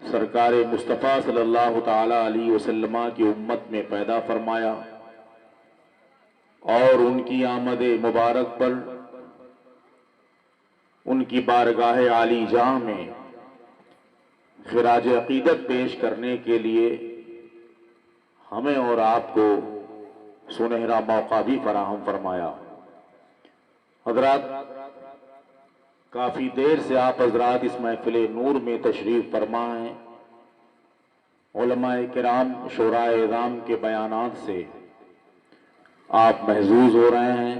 سرکار مصطفیٰ صلی اللہ تعالی علیہ وسلم کی امت میں پیدا فرمایا اور ان کی آمد مبارک پر ان کی بارگاہ عالی جاں میں خراج عقیدت پیش کرنے کے لیے ہمیں اور آپ کو سنہرا موقع بھی فراہم فرمایا۔ حضرات، کافی دیر سے آپ حضرات اس محفل نور میں تشریف فرما ہیں۔ علماء کرام، شورائے اعظام کے بیانات سے آپ محظوظ ہو رہے ہیں۔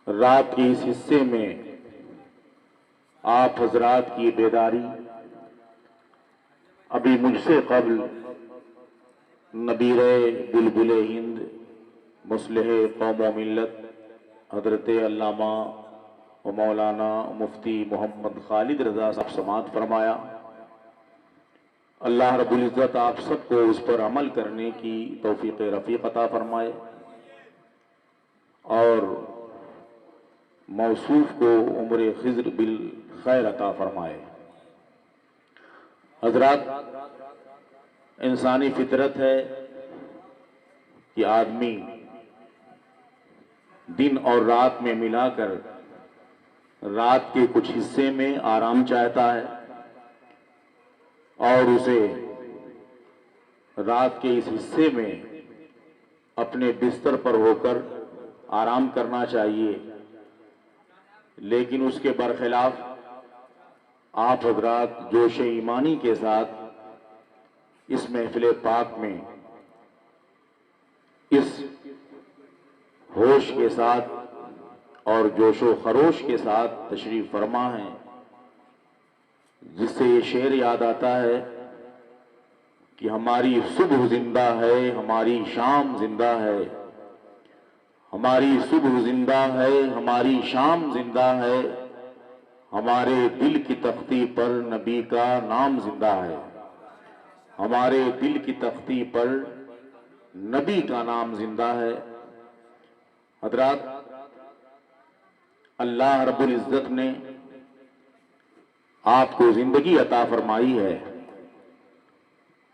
رات کے اس حصے میں آپ حضرات کی بیداری ابھی مجھ سے قبل نبیر بلبل ہند مصلح قوم و ملت حضرت علامہ و مولانا مفتی محمد خالد رضا صاحب سماعت فرمایا۔ اللہ رب العزت آپ سب کو اس پر عمل کرنے کی توفیق رفیق عطا فرمائے اور موصوف کو عمر خضر بالخیر عطا فرمائے۔ حضرات، انسانی فطرت ہے کہ آدمی دن اور رات میں ملا کر رات کے کچھ حصے میں آرام چاہتا ہے اور اسے رات کے اس حصے میں اپنے بستر پر ہو کر آرام کرنا چاہیے، لیکن اس کے برخلاف آپ حضرات جوش ایمانی کے ساتھ اس محفل پاک میں اس ہوش کے ساتھ اور جوش و خروش کے ساتھ تشریف فرما ہیں، جس سے یہ شعر یاد آتا ہے کہ ہماری صبح زندہ ہے، ہماری شام زندہ ہے، ہماری صبح زندہ ہے، ہماری شام زندہ ہے، ہمارے دل کی تختی پر نبی کا نام زندہ ہے، ہمارے دل کی تختی پر نبی کا نام زندہ ہے۔ حضرات، اللہ رب العزت نے آپ کو زندگی عطا فرمائی ہے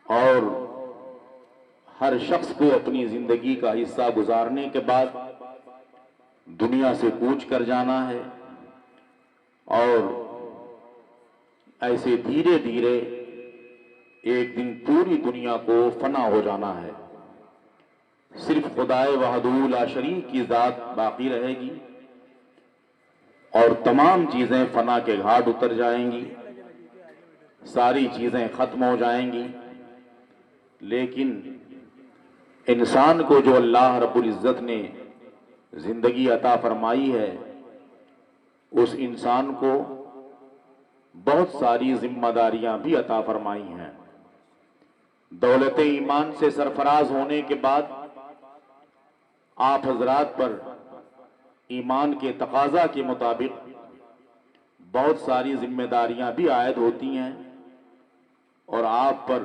اور ہر شخص کو اپنی زندگی کا حصہ گزارنے کے بعد دنیا سے کوچ کر جانا ہے اور ایسے دھیرے دھیرے ایک دن پوری دنیا کو فنا ہو جانا ہے۔ صرف خدائے وحدہ لا شریک کی ذات باقی رہے گی اور تمام چیزیں فنا کے گھاٹ اتر جائیں گی، ساری چیزیں ختم ہو جائیں گی، لیکن انسان کو جو اللہ رب العزت نے زندگی عطا فرمائی ہے، اس انسان کو بہت ساری ذمہ داریاں بھی عطا فرمائی ہیں۔ دولت ایمان سے سرفراز ہونے کے بعد آپ حضرات پر ایمان کے تقاضا کے مطابق بہت ساری ذمہ داریاں بھی عائد ہوتی ہیں اور آپ پر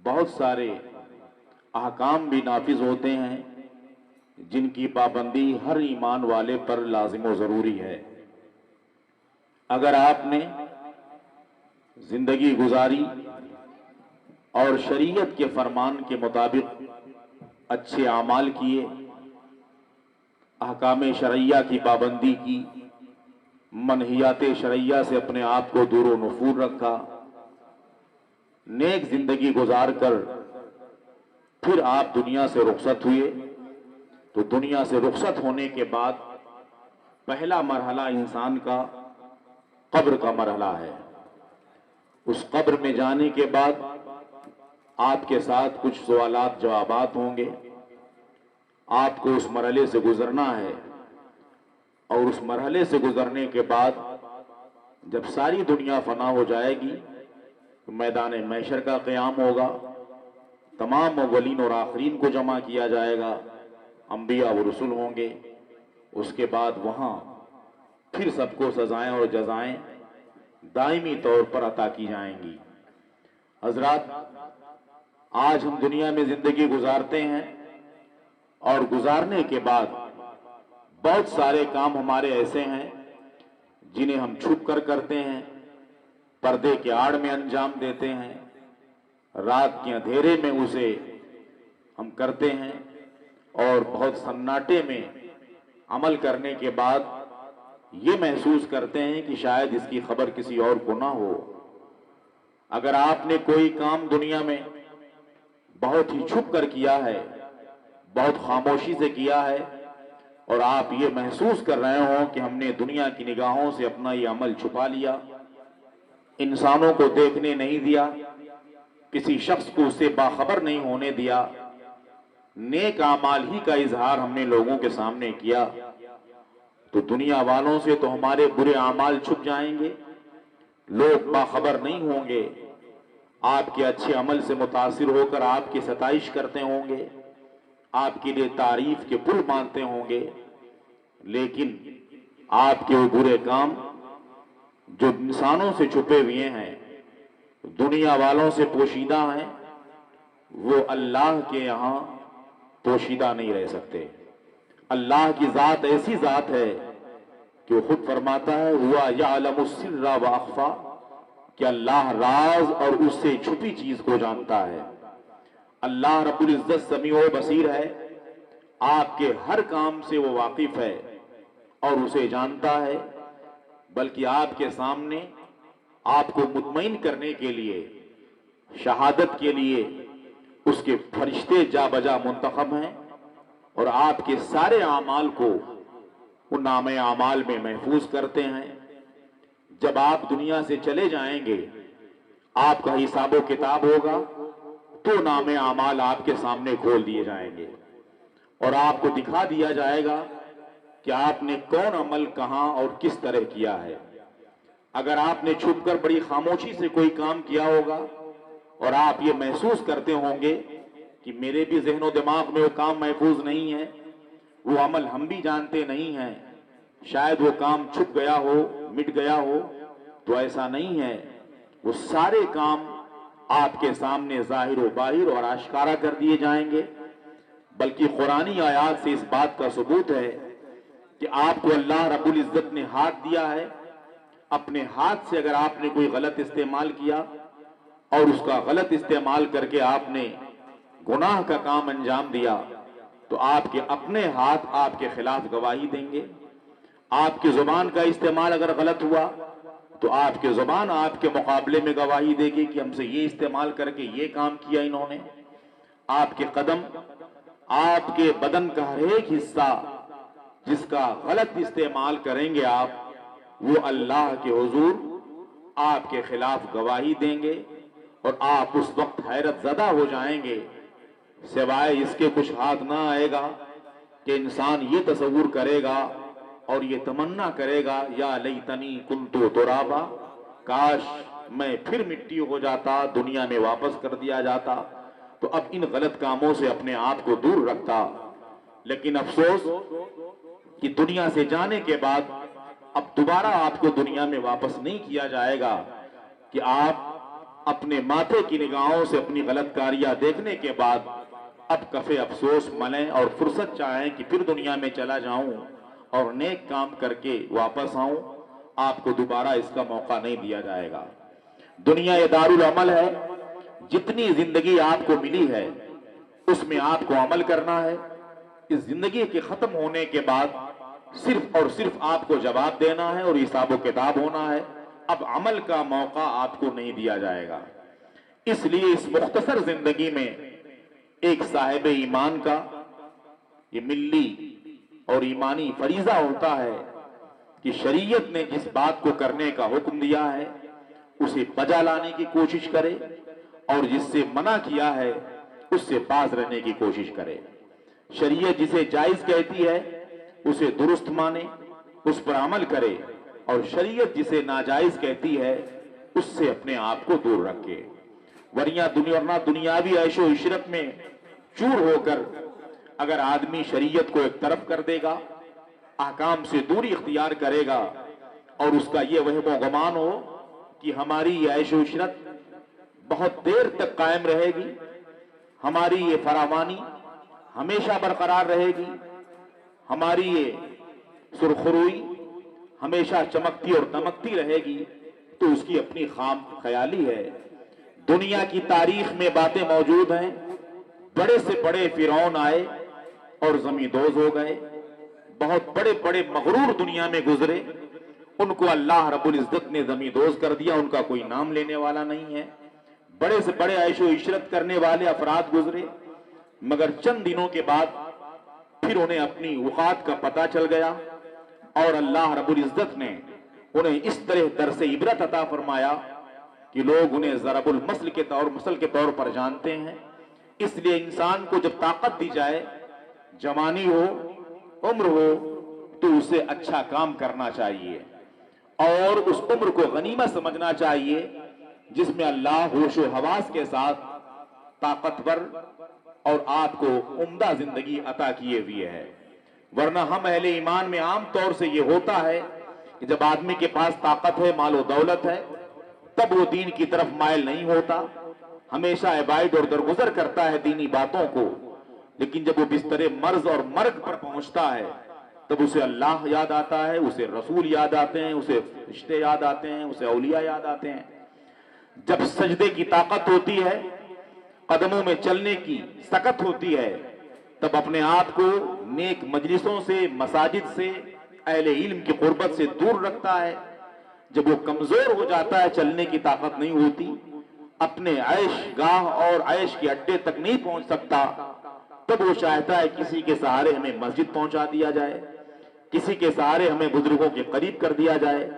بہت سارے احکام بھی نافذ ہوتے ہیں جن کی پابندی ہر ایمان والے پر لازم و ضروری ہے۔ اگر آپ نے زندگی گزاری اور شریعت کے فرمان کے مطابق اچھے اعمال کیے، احکام شرعیہ کی پابندی کی، منہیات شرعیہ سے اپنے آپ کو دور و نفور رکھا، نیک زندگی گزار کر پھر آپ دنیا سے رخصت ہوئے، تو دنیا سے رخصت ہونے کے بعد پہلا مرحلہ انسان کا قبر کا مرحلہ ہے۔ اس قبر میں جانے کے بعد آپ کے ساتھ کچھ سوالات جوابات ہوں گے، آپ کو اس مرحلے سے گزرنا ہے اور اس مرحلے سے گزرنے کے بعد جب ساری دنیا فنا ہو جائے گی تو میدان محشر کا قیام ہوگا، تمام اولین اور آخرین کو جمع کیا جائے گا، انبیاء و رسول ہوں گے، اس کے بعد وہاں پھر سب کو سزائیں اور جزائیں دائمی طور پر عطا کی جائیں گی۔ حضرات، آج ہم دنیا میں زندگی گزارتے ہیں اور گزارنے کے بعد بہت سارے کام ہمارے ایسے ہیں جنہیں ہم چھپ کر کرتے ہیں، پردے کے آڑ میں انجام دیتے ہیں، رات کے اندھیرے میں اسے ہم کرتے ہیں، اور بہت سناٹے میں عمل کرنے کے بعد یہ محسوس کرتے ہیں کہ شاید اس کی خبر کسی اور کو نہ ہو۔ اگر آپ نے کوئی کام دنیا میں بہت ہی چھپ کر کیا ہے، بہت خاموشی سے کیا ہے، اور آپ یہ محسوس کر رہے ہوں کہ ہم نے دنیا کی نگاہوں سے اپنا یہ عمل چھپا لیا، انسانوں کو دیکھنے نہیں دیا، کسی شخص کو اس سے باخبر نہیں ہونے دیا، نیک اعمال ہی کا اظہار ہم نے لوگوں کے سامنے کیا، تو دنیا والوں سے تو ہمارے برے اعمال چھپ جائیں گے، لوگ باخبر نہیں ہوں گے، آپ کے اچھے عمل سے متاثر ہو کر آپ کی ستائش کرتے ہوں گے، آپ کے لیے تعریف کے پل باندھتے ہوں گے، لیکن آپ کے وہ برے کام جو انسانوں سے چھپے ہوئے ہیں، دنیا والوں سے پوشیدہ ہیں، وہ اللہ کے یہاں پوشیدہ نہیں رہ سکتے۔ اللہ کی ذات ایسی ذات ہے کہ وہ خود فرماتا ہے ہوا یعلم السر واخفی، کہ اللہ راز اور اس سے چھپی چیز کو جانتا ہے۔ اللہ رب العزت سمیع و بصیر ہے، آپ کے ہر کام سے وہ واقف ہے اور اسے جانتا ہے، بلکہ آپ کے سامنے آپ کو مطمئن کرنے کے لیے، شہادت کے لیے اس کے فرشتے جا بجا منتخب ہیں، اور آپ کے سارے اعمال کو وہ نام اعمال میں محفوظ کرتے ہیں۔ جب آپ دنیا سے چلے جائیں گے، آپ کا حساب و کتاب ہوگا تو نام اعمال آپ کے سامنے کھول دیے جائیں گے، اور آپ کو دکھا دیا جائے گا کہ آپ نے کون عمل کہاں اور کس طرح کیا ہے۔ اگر آپ نے چھپ کر بڑی خاموشی سے کوئی کام کیا ہوگا اور آپ یہ محسوس کرتے ہوں گے کہ میرے بھی ذہن و دماغ میں وہ کام محفوظ نہیں ہے، وہ عمل ہم بھی جانتے نہیں ہیں، شاید وہ کام چھپ گیا ہو، مٹ گیا ہو، تو ایسا نہیں ہے، وہ سارے کام آپ کے سامنے ظاہر و باہر اور آشکارا کر دیے جائیں گے۔ بلکہ قرآنی آیات سے اس بات کا ثبوت ہے کہ آپ کو اللہ رب العزت نے ہاتھ دیا ہے، اپنے ہاتھ سے اگر آپ نے کوئی غلط استعمال کیا اور اس کا غلط استعمال کر کے آپ نے گناہ کا کام انجام دیا، تو آپ کے اپنے ہاتھ آپ کے خلاف گواہی دیں گے۔ آپ کی زبان کا استعمال اگر غلط ہوا تو آپ کی زبان آپ کے مقابلے میں گواہی دے گی کہ ہم سے یہ استعمال کر کے یہ کام کیا انہوں نے۔ آپ کے قدم، آپ کے بدن کا ہر ایک حصہ جس کا غلط استعمال کریں گے آپ، وہ اللہ کے حضور آپ کے خلاف گواہی دیں گے، اور آپ اس وقت حیرت زدہ ہو جائیں گے، سوائے اس کے کچھ ہاتھ نہ آئے گا کہ انسان یہ تصور کرے گا اور یہ تمنا کرے گا یا لیتنی کنت ترابا، کاش میں پھر مٹی ہو جاتا، دنیا میں واپس کر دیا جاتا تو اب ان غلط کاموں سے اپنے آپ کو دور رکھتا۔ لیکن افسوس کہ دنیا سے جانے کے بعد اب دوبارہ آپ کو دنیا میں واپس نہیں کیا جائے گا کہ آپ اپنے ماتھے کی نگاہوں سے اپنی غلط کاریاں دیکھنے کے بعد اب کفے افسوس ملیں اور فرصت چاہیں کہ پھر دنیا میں چلا جاؤں اور نیک کام کر کے واپس آؤں۔ آپ کو دوبارہ اس کا موقع نہیں دیا جائے گا۔ دنیا یہ دارالعمل ہے، جتنی زندگی آپ کو ملی ہے اس میں آپ کو عمل کرنا ہے۔ اس زندگی کے ختم ہونے کے بعد صرف اور صرف آپ کو جواب دینا ہے اور حساب و کتاب ہونا ہے، اب عمل کا موقع آپ کو نہیں دیا جائے گا۔ اس لیے اس مختصر زندگی میں ایک صاحب ایمان کا یہ ملی اور ایمانی فریضہ ہوتا ہے کہ شریعت نے جس بات کو کرنے کا حکم دیا ہے اسے بجا لانے کی کوشش کرے، اور جس سے منع کیا ہے اس سے باز رہنے کی کوشش کرے۔ شریعت جسے جائز کہتی ہے اسے درست مانے، اس پر عمل کرے، اور شریعت جسے ناجائز کہتی ہے اس سے اپنے آپ کو دور رکھے۔ ورنہ دنیاوی عیش و عشرت میں چور ہو کر اگر آدمی شریعت کو ایک طرف کر دے گا، احکام سے دوری اختیار کرے گا، اور اس کا یہ وہم و گمان ہو کہ ہماری یہ عیش و عشرت بہت دیر تک قائم رہے گی، ہماری یہ فراوانی ہمیشہ برقرار رہے گی، ہماری یہ سرخروئی ہمیشہ چمکتی اور دمکتی رہے گی، تو اس کی اپنی خام خیالی ہے۔ دنیا کی تاریخ میں باتیں موجود ہیں، بڑے سے بڑے فرعون آئے اور زمیں دوز ہو گئے، بہت بڑے بڑے مغرور دنیا میں گزرے، ان کو اللہ رب العزت نے زمیں دوز کر دیا، ان کا کوئی نام لینے والا نہیں ہے۔ بڑے سے بڑے عیش و عشرت کرنے والے افراد گزرے، مگر چند دنوں کے بعد پھر انہیں اپنی اوقات کا پتہ چل گیا اور اللہ رب العزت نے انہیں اس طرح درس عبرت عطا فرمایا کہ لوگ انہیں ضرب المثل کے طور پر جانتے ہیں۔ اس لیے انسان کو جب طاقت دی جائے، جوانی ہو، عمر ہو، تو اسے اچھا کام کرنا چاہیے اور اس عمر کو غنیمت سمجھنا چاہیے جس میں اللہ ہوش و حواس کے ساتھ طاقتور اور آپ کو عمدہ زندگی عطا کیے ہوئے ہے۔ ورنہ ہم اہل ایمان میں عام طور سے یہ ہوتا ہے کہ جب آدمی کے پاس طاقت ہے، مال و دولت ہے، تب وہ دین کی طرف مائل نہیں ہوتا، ہمیشہ ابعاد اور درگزر کرتا ہے دینی باتوں کو، لیکن جب وہ بستر مرض اور مرگ پر پہنچتا ہے تب اسے اللہ یاد آتا ہے، اسے رسول یاد آتے ہیں، اسے رشتے یاد آتے ہیں، اسے اولیاء یاد آتے ہیں۔ جب سجدے کی طاقت ہوتی ہے، قدموں میں چلنے کی سکت ہوتی ہے، تب اپنے آپ کو نیک مجلسوں سے، مساجد سے، اہل علم کی قربت سے دور رکھتا ہے۔ جب وہ کمزور ہو جاتا ہے، چلنے کی طاقت نہیں ہوتی، اپنے عیش گاہ اور عیش کے اڈے تک نہیں پہنچ سکتا، تب وہ چاہتا ہے کسی کے سہارے ہمیں مسجد پہنچا دیا جائے، کسی کے سہارے ہمیں بزرگوں کے قریب کر دیا جائے،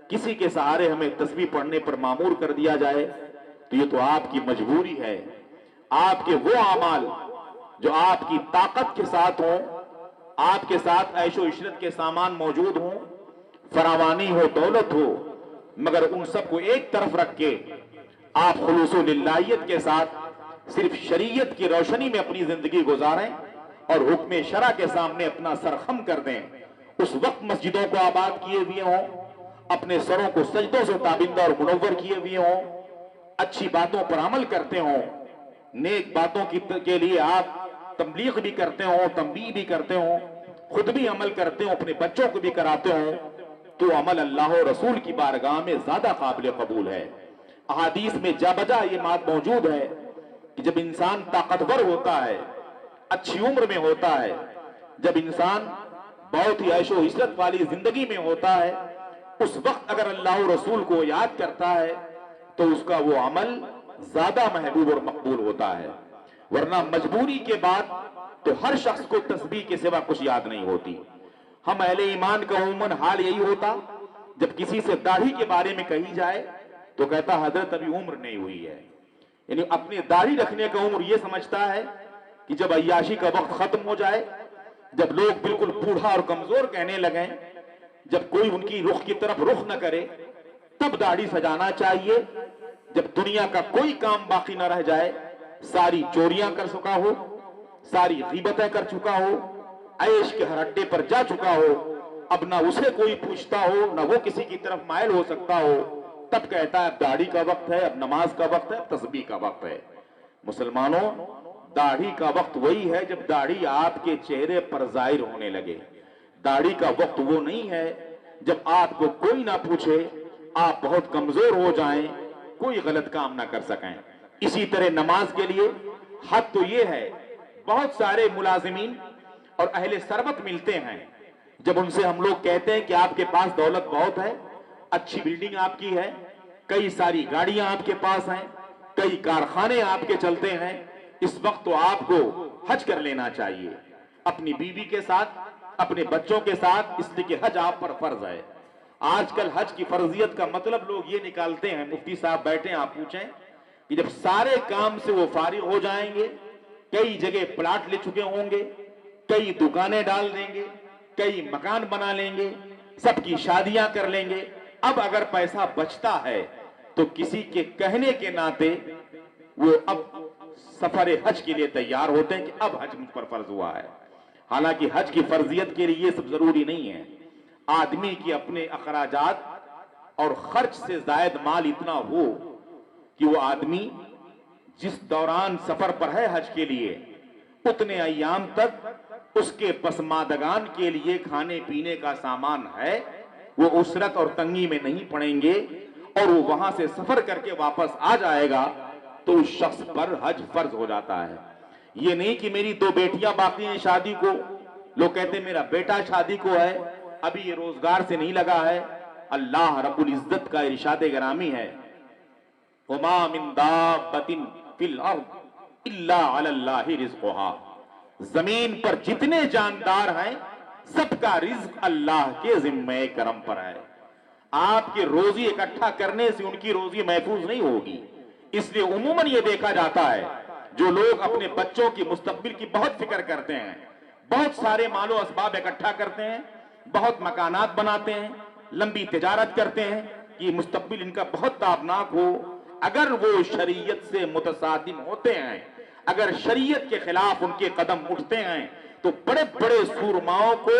کسی کے سہارے ہمیں تسبیح پڑھنے پر مامور کر دیا جائے۔ تو یہ تو آپ کی مجبوری ہے۔ آپ کے وہ اعمال جو آپ کی طاقت کے ساتھ ہوں، آپ کے ساتھ عیش و عشرت کے سامان موجود ہوں، فراوانی ہو، دولت ہو، مگر ان سب کو ایک طرف رکھ کے آپ خلوص و للہیت کے ساتھ صرف شریعت کی روشنی میں اپنی زندگی گزاریں اور حکم شرع کے سامنے اپنا سر خم کر دیں۔ اس وقت مسجدوں کو آباد کیے ہوئے ہوں، اپنے سروں کو سجدوں سے تابندہ اور منور کیے ہوئے ہوں، اچھی باتوں پر عمل کرتے ہوں، نیک باتوں کے لیے آپ تبلیغ بھی کرتے ہوں، تنبیہ بھی کرتے ہوں، خود بھی عمل کرتے ہوں، اپنے بچوں کو بھی کراتے ہوں، تو عمل اللہ و رسول کی بارگاہ میں زیادہ قابل قبول ہے۔ احادیث میں جا بجا یہ بات موجود ہے کہ جب انسان طاقتور ہوتا ہے، اچھی عمر میں ہوتا ہے، جب انسان بہت ہی عیش و عشرت والی زندگی میں ہوتا ہے، اس وقت اگر اللہ و رسول کو یاد کرتا ہے تو اس کا وہ عمل زیادہ محبوب اور مقبول ہوتا ہے۔ ورنہ مجبوری کے بعد تو ہر شخص کو تسبیح کے سوا کچھ یاد نہیں ہوتی۔ ہم اہل ایمان کا عموماً حال یہی ہوتا، جب کسی سے داڑھی کے بارے میں کہی جائے تو کہتا حضرت ابھی عمر نہیں ہوئی ہے، یعنی اپنی داڑھی رکھنے کا عمر یہ سمجھتا ہے کہ جب عیاشی کا وقت ختم ہو جائے، جب لوگ بالکل بوڑھا اور کمزور کہنے لگیں، جب کوئی ان کی رخ کی طرف رخ نہ کرے، تب داڑھی سجانا چاہیے۔ جب دنیا کا کوئی کام باقی نہ رہ جائے، ساری چوریاں کر چکا ہو، ساری غیبتیں کر چکا ہو، عیش کے ہر اڈے پر جا چکا ہو، اب نہ اسے کوئی پوچھتا ہو، نہ وہ کسی کی طرف مائل ہو سکتا ہو، تب کہتا ہے اب داڑھی کا وقت ہے، اب نماز کا وقت ہے، اب تسبیح کا وقت ہے۔ مسلمانوں، داڑھی کا وقت وہی ہے جب داڑھی آپ کے چہرے پر ظاہر ہونے لگے۔ داڑھی کا وقت وہ نہیں ہے جب آپ کو کوئی نہ پوچھے، آپ بہت کمزور ہو جائیں، کوئی غلط کام نہ کر سکیں۔ اسی طرح نماز کے لیے حد تو یہ ہے، بہت سارے ملازمین اور اہل ثروت ملتے ہیں، جب ان سے ہم لوگ کہتے ہیں کہ آپ کے پاس دولت بہت ہے، اچھی بلڈنگ آپ کی ہے، کئی ساری گاڑیاں آپ کے پاس ہیں، کئی کارخانے آپ کے چلتے ہیں، اس وقت تو آپ کو حج کر لینا چاہیے اپنی بیوی کے ساتھ، اپنے بچوں کے ساتھ، اس لیے کہ حج آپ پر فرض ہے۔ آج کل حج کی فرضیت کا مطلب لوگ یہ نکالتے ہیں، مفتی صاحب بیٹھے ہیں، آپ پوچھیں کہ جب سارے کام سے وہ فارغ ہو جائیں گے، کئی جگہ پلاٹ لے چکے ہوں گے، کئی دکانیں ڈال دیں گے، کئی مکان بنا لیں گے، سب کی شادیاں کر لیں گے، اب اگر پیسہ بچتا ہے تو کسی کے کہنے کے ناطے وہ اب سفر حج کے لیے تیار ہوتے ہیں کہ اب حج مجھ پر فرض ہوا ہے۔ حالانکہ حج کی فرضیت کے لیے یہ سب ضروری نہیں ہے۔ آدمی کی اپنے اخراجات اور خرچ سے زائد مال اتنا ہو کہ وہ آدمی جس دوران سفر پر ہے حج کے لیے، اتنے ایام تک اس کے پسماندگان کے لیے کھانے پینے کا سامان ہے، وہ اسرت اور تنگی میں نہیں پڑیں گے اور وہ وہاں سے سفر کر کے واپس آ جائے گا تو اس شخص پر حج فرض ہو جاتا ہے۔ یہ نہیں کہ میری 2 بیٹیاں باقی ہیں شادی کو، لوگ کہتے ہیں میرا بیٹا شادی کو ہے، ابھی یہ روزگار سے نہیں لگا ہے۔ اللہ رب العزت کا ارشاد گرامی ہے، وَمَا مِن دَابَّةٍ فِي الْأَرْضِ إِلَّا عَلَى اللَّهِ رِزْقُهَا، زمین پر جتنے جاندار ہیں سب کا رزق اللہ کے ذمہ کرم پر ہے۔ آپ کے روزی اکٹھا کرنے سے ان کی روزی محفوظ نہیں ہوگی، اس لیے عموماً یہ دیکھا جاتا ہے جو لوگ اپنے بچوں کی مستقبل کی بہت فکر کرتے ہیں، بہت سارے مال و اسباب اکٹھا کرتے ہیں، بہت مکانات بناتے ہیں، لمبی تجارت کرتے ہیں کہ مستقبل ان کا بہت تابناک ہو، اگر وہ شریعت سے متصادم ہوتے ہیں، اگر شریعت کے خلاف ان کے قدم اٹھتے ہیں تو بڑے بڑے سورماؤں کو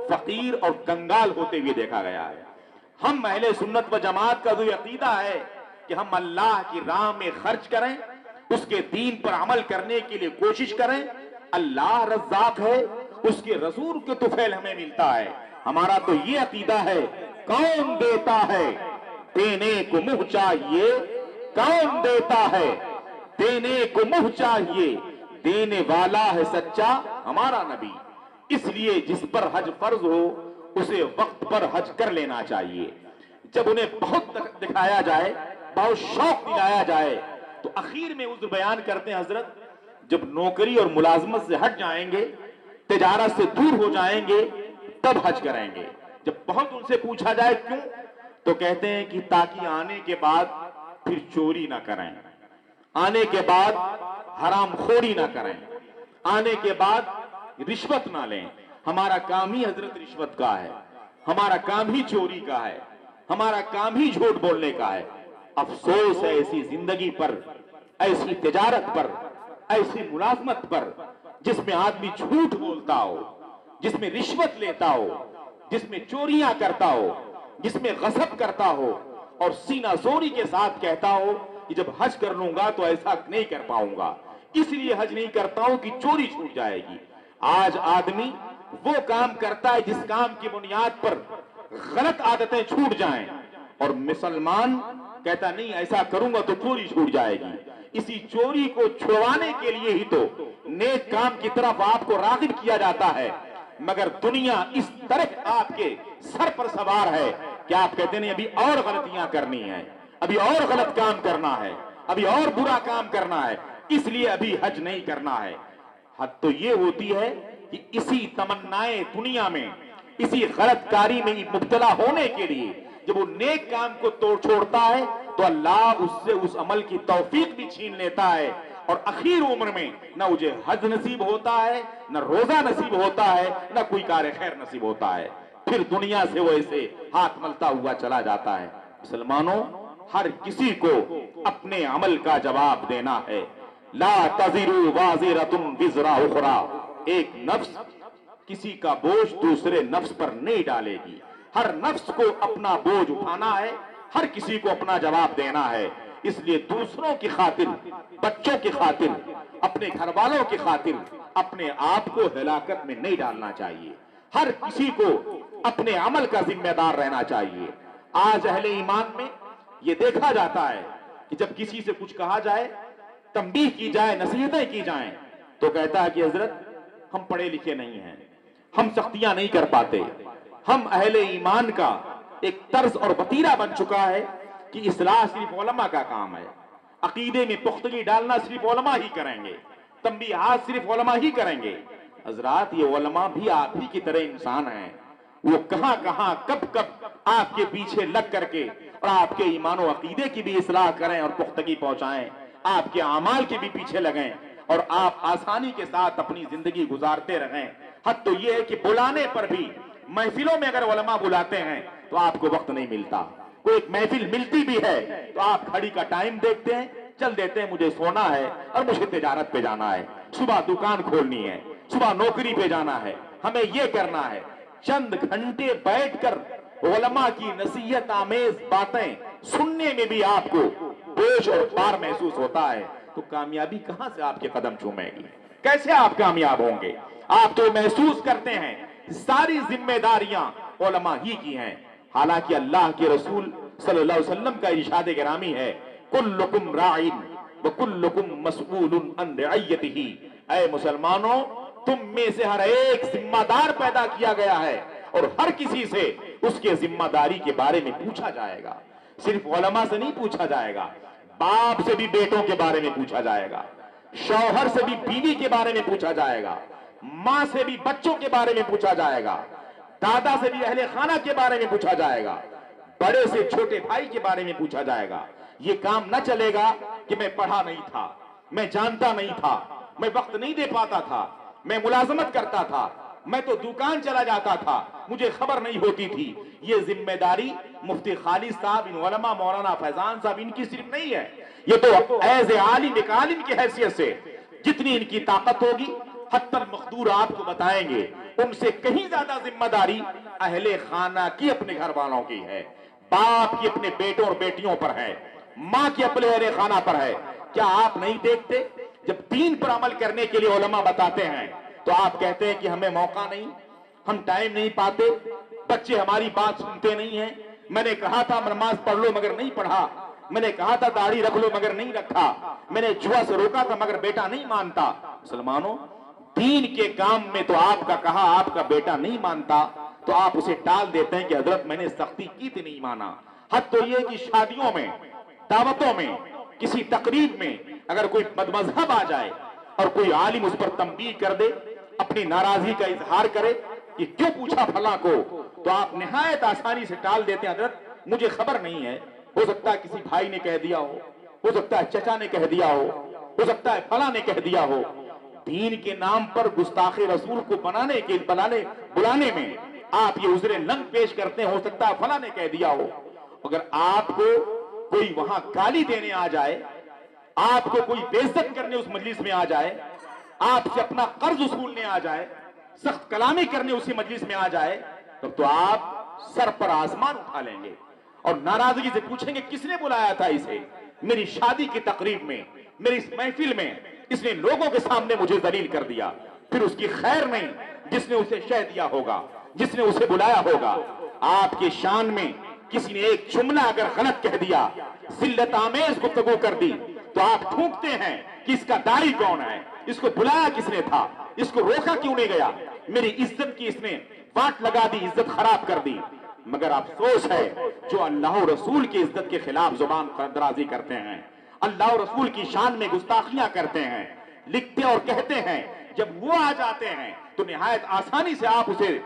فقیر اور کنگال ہوتے ہوئے دیکھا گیا ہے۔ ہم اہل سنت و جماعت کا جو عقیدہ ہے کہ ہم اللہ کی راہ میں خرچ کریں، اس کے دین پر عمل کرنے کے لیے کوشش کریں، اللہ رزاق ہے، اس کے رسول کے طفیل ہمیں ملتا ہے۔ ہمارا تو یہ عقیدہ ہے، کون دیتا ہے دینے کو منہ چاہیے، کون دیتا ہے دینے کو منہ چاہیے، دینے والا ہے سچا ہمارا نبی۔ اس لیے جس پر حج فرض ہو اسے وقت پر حج کر لینا چاہیے۔ جب انہیں بہت دکھایا جائے، بہت شوق دلایا جائے تو اخیر میں عذر بیان کرتے ہیں حضرت جب نوکری اور ملازمت سے ہٹ جائیں گے، تجارت سے دور ہو جائیں گے، تب حج کریں گے۔ جب بہت ان سے پوچھا جائے کیوں تو کہتے ہیں کہ تاکہ آنے کے بعد پھر چوری نہ کریں، آنے کے بعد حرام خوری نہ کریں، آنے کے بعد رشوت نہ لیں۔ ہمارا کام ہی حضرت رشوت کا ہے، ہمارا کام ہی چوری کا ہے، ہمارا کام ہی جھوٹ بولنے کا ہے۔ افسوس ہے ایسی زندگی پر، ایسی تجارت پر، ایسی ملازمت پر جس میں آدمی جھوٹ بولتا ہو، جس میں رشوت لیتا ہو، جس میں چوریاں کرتا ہو، جس میں غصب کرتا ہو اور سینہ زوری کے ساتھ کہتا ہو کہ جب حج کر لوں گا تو ایسا نہیں کر پاؤں گا، اس لیے حج نہیں کرتا ہوں کہ چوری چھوٹ جائے گی۔ آج آدمی وہ کام کرتا ہے جس کام کی بنیاد پر غلط عادتیں چھوٹ جائیں، اور مسلمان کہتا نہیں ایسا کروں گا تو چوری چھوٹ جائے گی۔ اسی چوری کو چھڑوانے کے لیے ہی تو نیک کام کی طرف آپ کو راغب کیا جاتا ہے، مگر دنیا اس طرح آپ کے سر پر سوار ہے کہ آپ کہتے ہیں ابھی اور غلطیاں کرنی ہیں، ابھی اور غلط کام کرنا ہے، ابھی اور برا کام کرنا ہے، اس لیے ابھی حج نہیں کرنا ہے۔ حد تو یہ ہوتی ہے کہ اسی تمنائے دنیا میں، اسی غلط کاری میں مبتلا ہونے کے لیے جب وہ نیک کام کو چھوڑتا ہے تو اللہ اس سے اس عمل کی توفیق بھی چھین لیتا ہے، اور اخیر عمر میں نہ مجھے حج نصیب ہوتا ہے، نہ روزہ نصیب ہوتا ہے، نہ کوئی کار خیر نصیب ہوتا ہے، پھر دنیا سے وہ ایسے ہاتھ ملتا ہوا چلا جاتا ہے۔ مسلمانوں، ہر کسی کو اپنے عمل کا جواب دینا ہے۔ لا تزر وازرۃ وزر اخرى، ایک نفس کسی کا بوجھ دوسرے نفس پر نہیں ڈالے گی، ہر نفس کو اپنا بوجھ اٹھانا ہے، ہر کسی کو اپنا جواب دینا ہے۔ اس لیے دوسروں کی خاطر، بچوں کی خاطر، اپنے گھر والوں کی خاطر اپنے آپ کو ہلاکت میں نہیں ڈالنا چاہیے، ہر کسی کو اپنے عمل کا ذمہ دار رہنا چاہیے۔ آج اہل ایمان میں یہ دیکھا جاتا ہے کہ جب کسی سے کچھ کہا جائے، تنبیہ کی جائے، نصیحتیں کی جائیں تو کہتا ہے کہ حضرت ہم پڑھے لکھے نہیں ہیں، ہم سختیاں نہیں کر پاتے۔ ہم اہل ایمان کا ایک طرز اور وتیرہ بن چکا ہے کہ اصلاح صرف علماء کا کام ہے، عقیدے میں پختگی ڈالنا صرف علماء ہی کریں گے، تنبیہات صرف علماء ہی کریں گے۔ حضرات یہ علماء بھی آپ ہی کی طرح انسان ہیں، وہ کہاں کہاں کب کب آپ کے پیچھے لگ کر کے اور آپ کے ایمان و عقیدے کی بھی اصلاح کریں اور پختگی پہنچائیں، آپ کے اعمال کے بھی پیچھے لگیں اور آپ آسانی کے ساتھ اپنی زندگی گزارتے رہیں۔ حد تو یہ ہے کہ بلانے پر بھی، محفلوں میں اگر علماء بلاتے ہیں تو آپ کو وقت نہیں ملتا، کوئی ایک محفل ملتی بھی ہے تو آپ گھڑی کا ٹائم دیکھتے ہیں، چل دیتے ہیں مجھے سونا ہے اور مجھے تجارت پہ جانا ہے، صبح دکان کھولنی ہے، صبح نوکری پہ جانا ہے، ہمیں یہ کرنا ہے۔ چند گھنٹے بیٹھ کر علماء کی نصیحت آمیز باتیں سننے میں بھی آپ کو بوجھ اور بار محسوس ہوتا ہے تو کامیابی کہاں سے آپ کے قدم چومے گی؟ کیسے آپ کامیاب ہوں گے؟ آپ تو محسوس کرتے ہیں ساری ذمہ داریاں علماء ہی کی ہیں، حالانکہ اللہ کے رسول صلی اللہ علیہ وسلم کا ارشاد گرامی ہے کلکم راعن وکلکم مسئول عن رعیتہ، اے مسلمانوں تم میں سے ہر ایک ذمہ دار پیدا کیا گیا ہے اور ہر کسی سے اس کے ذمہ داری کے بارے میں پوچھا جائے گا۔ صرف علماء سے نہیں پوچھا جائے گا، باپ سے بھی بیٹوں کے بارے میں پوچھا جائے گا، شوہر سے بھی بیوی کے بارے میں پوچھا جائے گا، ماں سے بھی بچوں کے بارے میں پوچھا جائے گا، دادا سے بھی اہل خانہ کے بارے میں پوچھا جائے گا، بڑے سے چھوٹے بھائی کے بارے میں پوچھا جائے گا۔ یہ کام نہ چلے گا کہ میں پڑھا نہیں تھا، میں جانتا نہیں تھا، میں وقت نہیں دے پاتا تھا، میں ملازمت کرتا تھا، میں تو دکان چلا جاتا تھا، مجھے خبر نہیں ہوتی تھی۔ یہ ذمہ داری مفتی خالد صاحب، ان علماء مولانا فیضان صاحب ان کی صرف نہیں ہے، یہ تو ایز عالم ایک عالم کی حیثیت سے جتنی ان کی طاقت ہوگی حتی المقدور آپ کو بتائیں گے، ان سے کہیں زیادہ ذمہ داری اہل خانہ کی اپنے گھر والوں کی ہے، باپ کی اپنے بیٹوں اور بیٹیوں پر ہے، ماں کی اپنے اہل خانہ پر ہے۔ کیا آپ نہیں دیکھتے جب دین پر عمل کرنے کے لیے علماء بتاتے ہیں تو آپ کہتے ہیں کہ ہمیں موقع نہیں، ہم ٹائم نہیں پاتے، بچے ہماری بات سنتے نہیں ہیں، میں نے کہا تھا نماز پڑھ لو مگر نہیں پڑھا، میں نے کہا تھا داڑھی رکھ لو مگر نہیں رکھا، میں نے جوا سے روکا تھا مگر بیٹا نہیں مانتا۔ مسلمانوں دین کے کام میں تو آپ کا کہا آپ کا بیٹا نہیں مانتا تو آپ اسے ٹال دیتے ہیں کہ حضرت میں نے سختی کی تھی نہیں مانا۔ حد تو یہ کہ شادیوں میں، دعوتوں میں، کسی تقریب میں اگر کوئی بدمذہب آ جائے اور کوئی عالم اس پر تنبیہ کر دے، اپنی ناراضی کا اظہار کرے کہ کیوں پوچھا فلاں کو، تو آپ نہایت آسانی سے ٹال دیتے ہیں حضرت مجھے خبر نہیں ہے، ہو سکتا ہے کسی بھائی نے کہہ دیا ہو سکتا ہے چچا نے کہہ دیا ہو سکتا ہے فلاں نے کہہ دیا ہو۔ دین کے نام پر گستاخ رسول کو بلانے میں آپ یہ عذر لنگ پیش کرتے ہیں، ہو سکتا ہے فلاں نے کہہ دیا ہو۔ اگر آپ کو کوئی وہاں گالی دینے آ جائے، آپ کو کوئی بے عزت کرنے اس مجلس میں آ جائے، آپ سے اپنا قرض وصولنے آ جائے، سخت کلامی کرنے اسی مجلس میں آ جائے، تب تو آپ سر پر آسمان اٹھا لیں گے اور ناراضگی سے پوچھیں گے کس نے بلایا تھا اسے میری شادی کی تقریب میں، میری اس محفل میں، اس نے لوگوں کے سامنے مجھے ذلیل کر دیا۔ پھر اس کی خیر نہیں جس نے اسے شہ دیا ہوگا، جس نے اسے بلایا ہوگا۔ آپ کی شان میں کسی نے ایک جملہ اگر غلط کہہ دیا، ذلت آمیز گفتگو کر دی، تو آپ ڈھونڈتے ہیں کہ اس کا داعی کون ہے، اس کو بلایا کس نے تھا، اس کو روکا کیوں نہیں گیا، میری عزت کی اس نے واٹ لگا دی، عزت خراب کر دی۔ مگر افسوس ہے جو اللہ و رسول کی عزت کے خلاف زبان درازی کرتے ہیں، اللہ و رسول کی شان میں گستاخیاں کرتے ہیں، لکھتے اور کہتے ہیں، جب وہ آ جاتے ہیں تو نہایت آسانی سے آپ اسے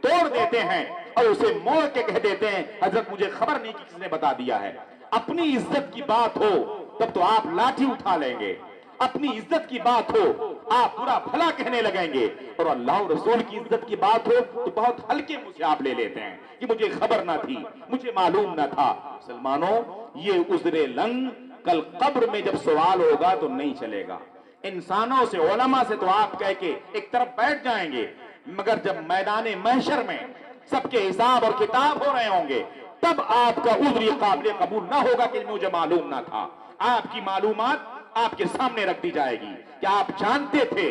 توڑ دیتے ہیں اور اسے موڑ کے کہہ دیتے ہیں حضرت مجھے خبر نہیں کہ کس نے بتا دیا ہے۔ اپنی عزت کی بات ہو تب تو آپ لاٹھی اٹھا لیں گے، اپنی عزت کی بات ہو آپ برا بھلا کہنے لگیں گے، اور اللہ و رسول کی عزت کی بات ہو تو بہت ہلکے منہ سے آپ لے لیتے ہیں کہ مجھے خبر نہ تھی، مجھے معلوم نہ تھا۔ مسلمانوں یہ عذر لنگ کل قبر میں جب سوال ہوگا تو نہیں چلے گا۔ انسانوں سے، علماء سے تو آپ کہہ کے ایک طرف بیٹھ جائیں گے، مگر جب میدان محشر میں سب کے حساب اور کتاب ہو رہے ہوں گے تب آپ کا عذر قابل قبول نہ ہوگا کہ مجھے معلوم نہ تھا۔ آپ کی معلومات آپ کے سامنے رکھ دی جائے گی کہ آپ جانتے تھے،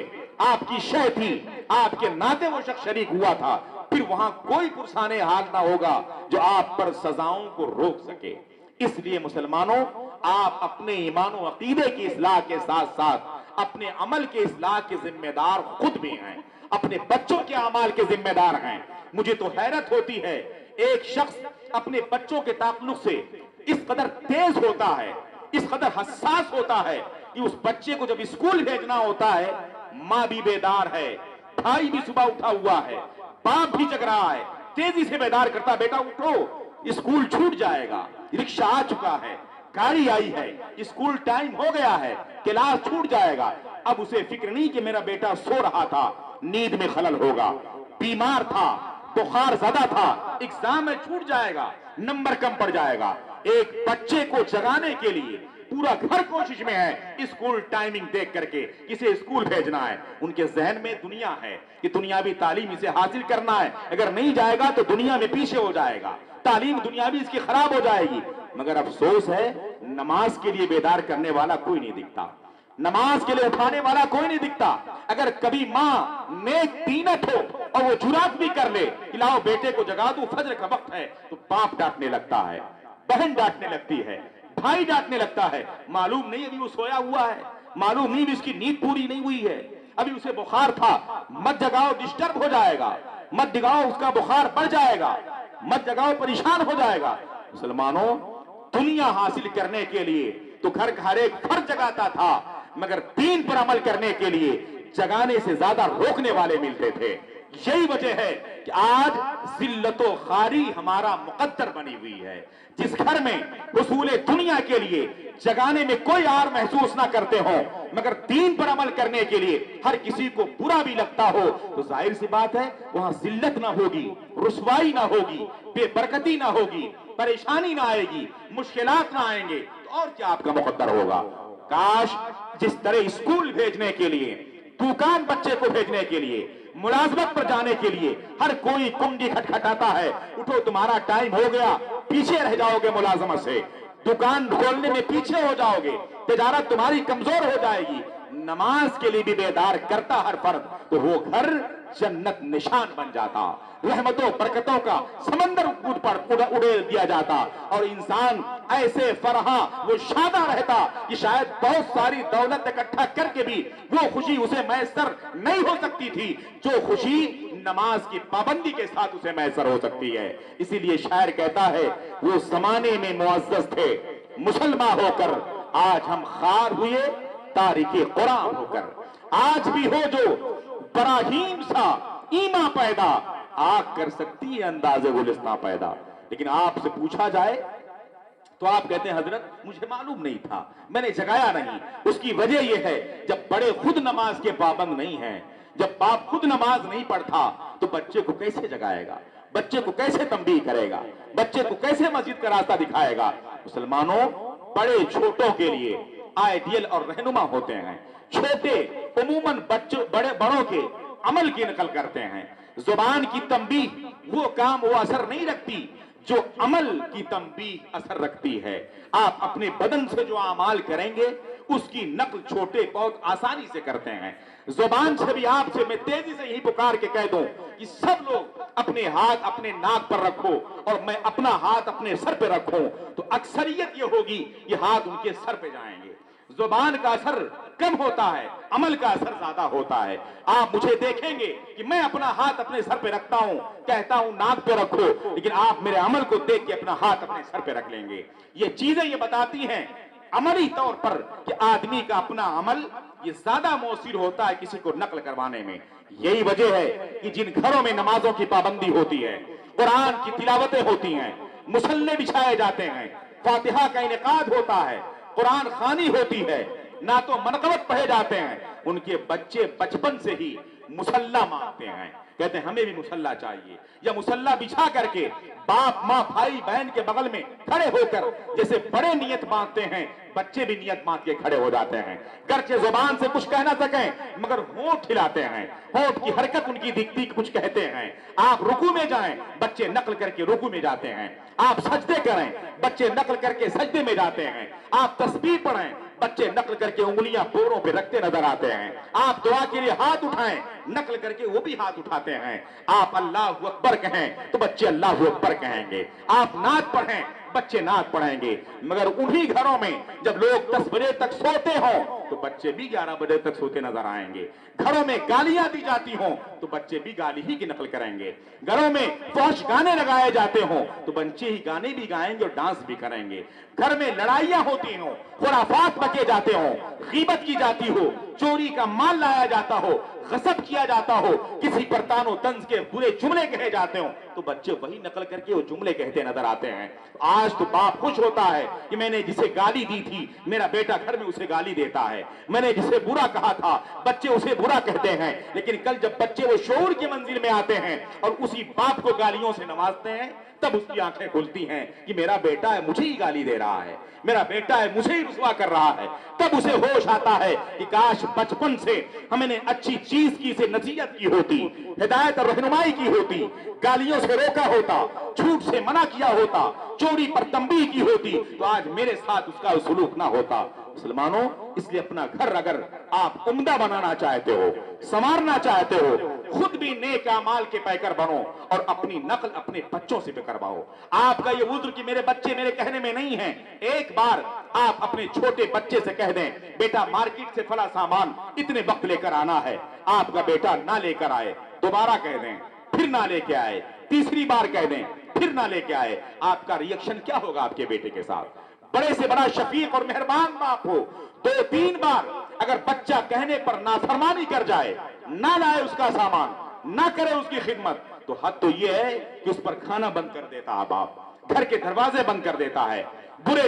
آپ کی شے تھی، آپ کے ناطے وہ شخص شریک ہوا تھا، پھر وہاں کوئی پرسان حال نہ ہوگا جو آپ پر سزاؤں کو روک سکے۔ اس لیے مسلمانوں آپ اپنے ایمان و عقیدے کی اصلاح کے ساتھ ساتھ اپنے عمل کے اصلاح کے ذمہ دار خود بھی ہیں، اپنے بچوں کے اعمال کے ذمہ دار ہیں۔ مجھے تو حیرت ہوتی ہے ایک شخص اپنے بچوں کے تعلق سے اس قدر تیز ہوتا ہے، اس قدر حساس ہوتا ہے کہ اس بچے کو جب اسکول بھیجنا ہوتا ہے ماں بھی بیدار ہے، بھائی بھی صبح اٹھا ہوا ہے، باپ بھی جگ رہا ہے، تیزی سے بیدار کرتا بیٹا اٹھو اسکول چھوٹ جائے گا، رکشہ آ چکا ہے، گاڑی آئی ہے، اسکول ٹائم ہو گیا ہے، کلاس چھوٹ جائے گا۔ اب اسے فکر نہیں کہ میرا بیٹا سو رہا تھا، نیند میں خلل ہوگا، بیمار تھا، بخار زدہ تھا، ایگزام میں چھوٹ جائے گا، نمبر کم پڑ جائے گا۔ ایک بچے کو جگانے کے لیے پورا گھر کوشش میں ہے اسکول ٹائمنگ دیکھ کر کے کسے اسکول بھیجنا ہے۔ ان کے ذہن میں دنیا ہے کہ دنیاوی تعلیم اسے حاصل کرنا ہے، اگر نہیں جائے گا تو دنیا میں پیچھے ہو جائے گا، تعلیم دنیاوی اس کی خراب ہو جائے گی۔ مگر افسوس ہے نماز کے لیے بیدار کرنے والا کوئی نہیں دکھتا، نماز کے لیے اٹھانے والا کوئی نہیں دکھتا۔ اگر کبھی ماں نیک دینت ہو اور وہ جرات بھی کر لے کہ لاؤ بیٹے کو جگا دو فجر کا وقت ہے تو باپ ڈانٹنے لگتا ہے، بہن ڈانٹنے لگتی ہے، بھائی ڈانٹنے لگتا ہے، معلوم نہیں ابھی وہ سویا ہوا ہے، معلوم نہیں ابھی اس کی نیند پوری نہیں ہوئی ہے، ابھی اسے بخار تھا، مت جگاؤ ڈسٹرب ہو جائے گا، مت جگاؤ اس کا بخار بڑھ جائے گا، مت جگاؤ پریشان ہو جائے گا۔ مسلمانوں، دنیا حاصل کرنے کے لیے تو ہر ایک فرد جگاتا تھا، مگر دین پر عمل کرنے کے لیے جگانے سے زیادہ روکنے والے ملتے تھے۔ یہی وجہ ہے کہ آج ذلت و خواری ہمارا مقدر بنی ہوئی ہے۔ جس گھر میں حصول دنیا کے لیے جگانے میں کوئی آر محسوس نہ کرتے ہوں، مگر دین پر عمل کرنے کے لیے ہر کسی کو برا بھی لگتا ہو، تو ظاہر سی بات ہے وہاں ذلت نہ ہوگی، رسوائی نہ ہوگی، بے برکتی نہ ہوگی، پریشانی نہ آئے گی، مشکلات نہ آئیں گے، تو اور کیا آپ کا مقدر ہوگا۔ کاش جس طرح اسکول بھیجنے کے لیے، دکان بچے کو بھیجنے کے لیے، ملازمت پر جانے کے لیے ہر کوئی کنڈی کھٹکھٹاتا ہے، اٹھو تمہارا ٹائم ہو گیا، پیچھے رہ جاؤ گے ملازمت سے، دکان کھولنے میں پیچھے ہو جاؤ گے، تجارت تمہاری کمزور ہو جائے گی۔ نماز کے لیے بھی بیدار کرتا ہر فرد، تو وہ گھر جنت نشان بن جاتا، رحمتوں برکتوں کا سمندر اڑے دیا جاتا، اور انسان ایسے فرحاں وہ شادہ رہتا کہ شاید بہت ساری دولت اکٹھا کر کے بھی وہ خوشی اسے میسر نہیں ہو سکتی تھی جو خوشی نماز کی پابندی کے ساتھ اسے میسر ہو سکتی ہے۔ اسی لیے شاعر کہتا ہے وہ زمانے میں معزز تھے مسلمان ہو کر، آج ہم خار ہوئے تاریخ قرآن ہو کر۔ آج بھی ہو جو براہیم سا ایمان پیدا، آگ کر سکتی ہے انداز گلستان پیدا۔ لیکن آپ سے پوچھا جائے تو آپ کہتے ہیں حضرت مجھے معلوم نہیں تھا، میں نے جگایا نہیں۔ اس کی وجہ یہ ہے جب بڑے خود نماز کے پابند نہیں ہیں، جب باپ خود نماز نہیں پڑھتا تو بچے کو کیسے جگائے گا، بچے کو کیسے تنبیہ کرے گا، بچے کو کیسے مسجد کا راستہ دکھائے گا۔ مسلمانوں، بڑے چھوٹوں کے لیے آئیڈیل اور رہنما ہوتے ہیں، چھوٹے عموماً بڑوں کے عمل کی نقل کرتے ہیں۔ زبان کی تنبیہ وہ کام وہ اثر نہیں رکھتی جو عمل کی تنبیہ اثر رکھتی ہے۔ آپ اپنے بدن سے جو اعمال کریں گے اس کی نقل چھوٹے بہت آسانی سے کرتے ہیں۔ زبان سے بھی آپ سے میں تیزی سے یہی پکار کے کہہ دوں کہ سب لوگ اپنے ہاتھ اپنے ناک پر رکھو اور میں اپنا ہاتھ اپنے سر پہ رکھوں، تو اکثریت یہ ہوگی کہ ہاتھ ان کے سر پہ جائیں گے۔ زبان کا اثر کم ہوتا ہے، عمل کا اثر زیادہ ہوتا ہے۔ آپ مجھے دیکھیں گے کہ میں اپنا ہاتھ اپنے سر پہ رکھتا ہوں، کہتا ہوں ناک پہ رکھو، لیکن آپ میرے عمل کو دیکھ کے اپنا ہاتھ اپنے سر پہ رکھ لیں گے۔ یہ چیزیں یہ بتاتی ہیں عملی طور پر کہ آدمی کا اپنا عمل یہ زیادہ مؤثر ہوتا ہے کسی کو نقل کروانے میں۔ یہی وجہ ہے کہ جن گھروں میں نمازوں کی پابندی ہوتی ہے، قرآن کی تلاوتیں ہوتی ہیں، مصلے بچھائے جاتے ہیں، فاتحہ کا انعقاد ہوتا ہے، قرآن خوانی ہوتی ہے، نہ تو منقبت پڑھے جاتے ہیں، ان کے بچے بچپن سے ہی مصلی مانگتے ہیں، کہتے ہیں ہمیں بھی مصلی چاہیے، یا مصلی بچھا کر کے باپ ماں بھائی بہن کے بغل میں کھڑے ہو کر جیسے بڑے نیت باندھتے ہیں بچے بھی نیت باندھ کے کھڑے ہو جاتے ہیں۔ گرچہ زبان سے کچھ کہہ نہ سکیں مگر ہونٹ ہلاتے ہیں، ہونٹ کی حرکت ان کی دکھتی کچھ کہتے ہیں۔ آپ رکوع میں جائیں بچے نقل کر کے رکوع میں جاتے ہیں، آپ سجدے کریں بچے نقل کر کے سجدے میں جاتے ہیں، آپ تسبیح پڑھیں بچے نقل کر کے انگلیاں پوروں پہ رکھتے نظر آتے ہیں، آپ دعا کے لیے ہاتھ اٹھائیں نقل کر کے وہ بھی ہاتھ اٹھاتے ہیں، آپ اللہ اکبر کہیں تو بچے اللہ اکبر کہیں گے، آپ نعت پڑھیں بچے نعت پڑھیں گے۔ مگر انہی گھروں میں جب لوگ 10 بجے تک سوتے ہوں تو بچے بھی 11 بجے تک سوتے نظر آئیں گے۔ گھروں میں گالیاں دی جاتی ہوں تو بچے بھی گالی ہی کی نقل کریں گے۔ گھروں میں فحش گانے لگائے جاتے ہوں تو بچے ہی گانے بھی گائیں گے اور ڈانس بھی کریں گے۔ گھر میں لڑائیاں ہوتی ہوں، خرافات بکے جاتے ہوں، غیبت کی جاتی ہو، چوری کا مال لایا جاتا ہو، غصب کیا جاتا ہو، کسی پر تان و طنز کے برے جملے کہے جاتے ہوں تو بچے وہی نقل کر کے وہ جملے کہتے نظر آتے ہیں۔ آج تو باپ خوش ہوتا ہے کہ میں نے جسے گالی دی تھی میرا بیٹا گھر میں اسے گالی دیتا ہے، میں نے جسے برا کہا تھا بچے اسے برا کہتے ہیں۔ لیکن کل جب بچے وہ شعور کی منزل میں آتے ہیں اور اسی باپ کو گالیوں سے نوازتے ہیں تب اس کی آنکھیں کھلتی ہیں کہ میرا بیٹا ہے مجھے ہی گالی دے رہا ہے، میرا بیٹا ہے مجھے ہی رسوا کر رہا ہے۔ تب اسے ہوش آتا ہے کہ کاش بچپن سے ہم نے اچھی چیز کی سے نصیحت کی ہوتی، ہدایت اور رہنمائی کی ہوتی، گالیوں سے روکا ہوتا، جھوٹ سے منع کیا ہوتا، چوری پر تنبیہ کی ہوتی تو آج میرے ساتھ اس کا سلوک نہ ہوتا۔ مسلمانوں اس لیے اپنا گھر اگر آپ عمدہ بنانا چاہتے ہو، سنوارنا چاہتے ہو، خود بھی نیک اعمال کے پیکر بنو اور اپنی نقل اپنے بچوں سے بھی کرواؤ۔ آپ کا یہ عذر کہ میرے بچے میرے کہنے میں نہیں ہیں، ایک بار آپ اپنے چھوٹے بچے سے کہہ دیں بیٹا مارکیٹ سے فلاں سامان اتنے وقت لے کر آنا ہے، آپ کا بیٹا نہ لے کر آئے، دوبارہ کہہ دیں پھر نہ لے کے آئے، تیسری بار کہہ دیں پھر نہ لے کے آئے، آپ کا ریئیکشن کیا ہوگا آپ کے بیٹے کے ساتھ؟ بڑے سے بڑا شفیق اور مہربان باپ ہو، 2-3 بار اگر بچہ کہنے پر نافرمانی کر جائے، نہ لائے اس کا سامان، نہ کرے اس کی خدمت، تو حد تو یہ ہے کہ اس پر کھانا بند کر دیتا ہے باپ، گھر کے دروازے بند کر دیتا ہے، برے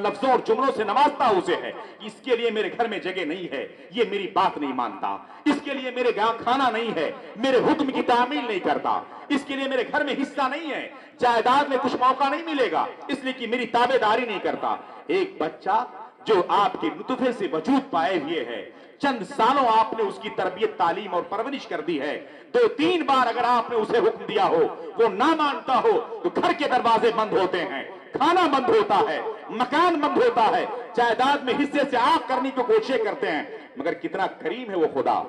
لفظوں اور جملوں سے نوازتا اسے ہے کہ اس کے لیے میرے گھر میں جگہ نہیں ہے، یہ میری بات نہیں مانتا، اس کے لیے میرے گھر کھانا نہیں ہے، میرے حکم کی تعمیل نہیں کرتا، اس کے لیے میرے گھر میں حصہ نہیں ہے، جائیداد میں کچھ موقع نہیں ملے گا اس لیے کہ میری تابع داری نہیں کرتا۔ ایک بچہ جو آپ کے نطفے سے وجود پائے ہوئے ہے، چند سالوں آپ نے اس کی تربیت تعلیم اور پرورش کر دی ہے، 2-3 بار اگر آپ نے اسے حکم دیا ہو وہ نہ مانتا ہو تو گھر کے دروازے بند ہوتے ہیں، کھانا بند ہوتا ہے، مکان بند ہوتا ہے، جائیداد میں حصے سے آپ کرنے کی کوشش کرتے ہیں، مگر کتنا کریم ہے وہ خدا،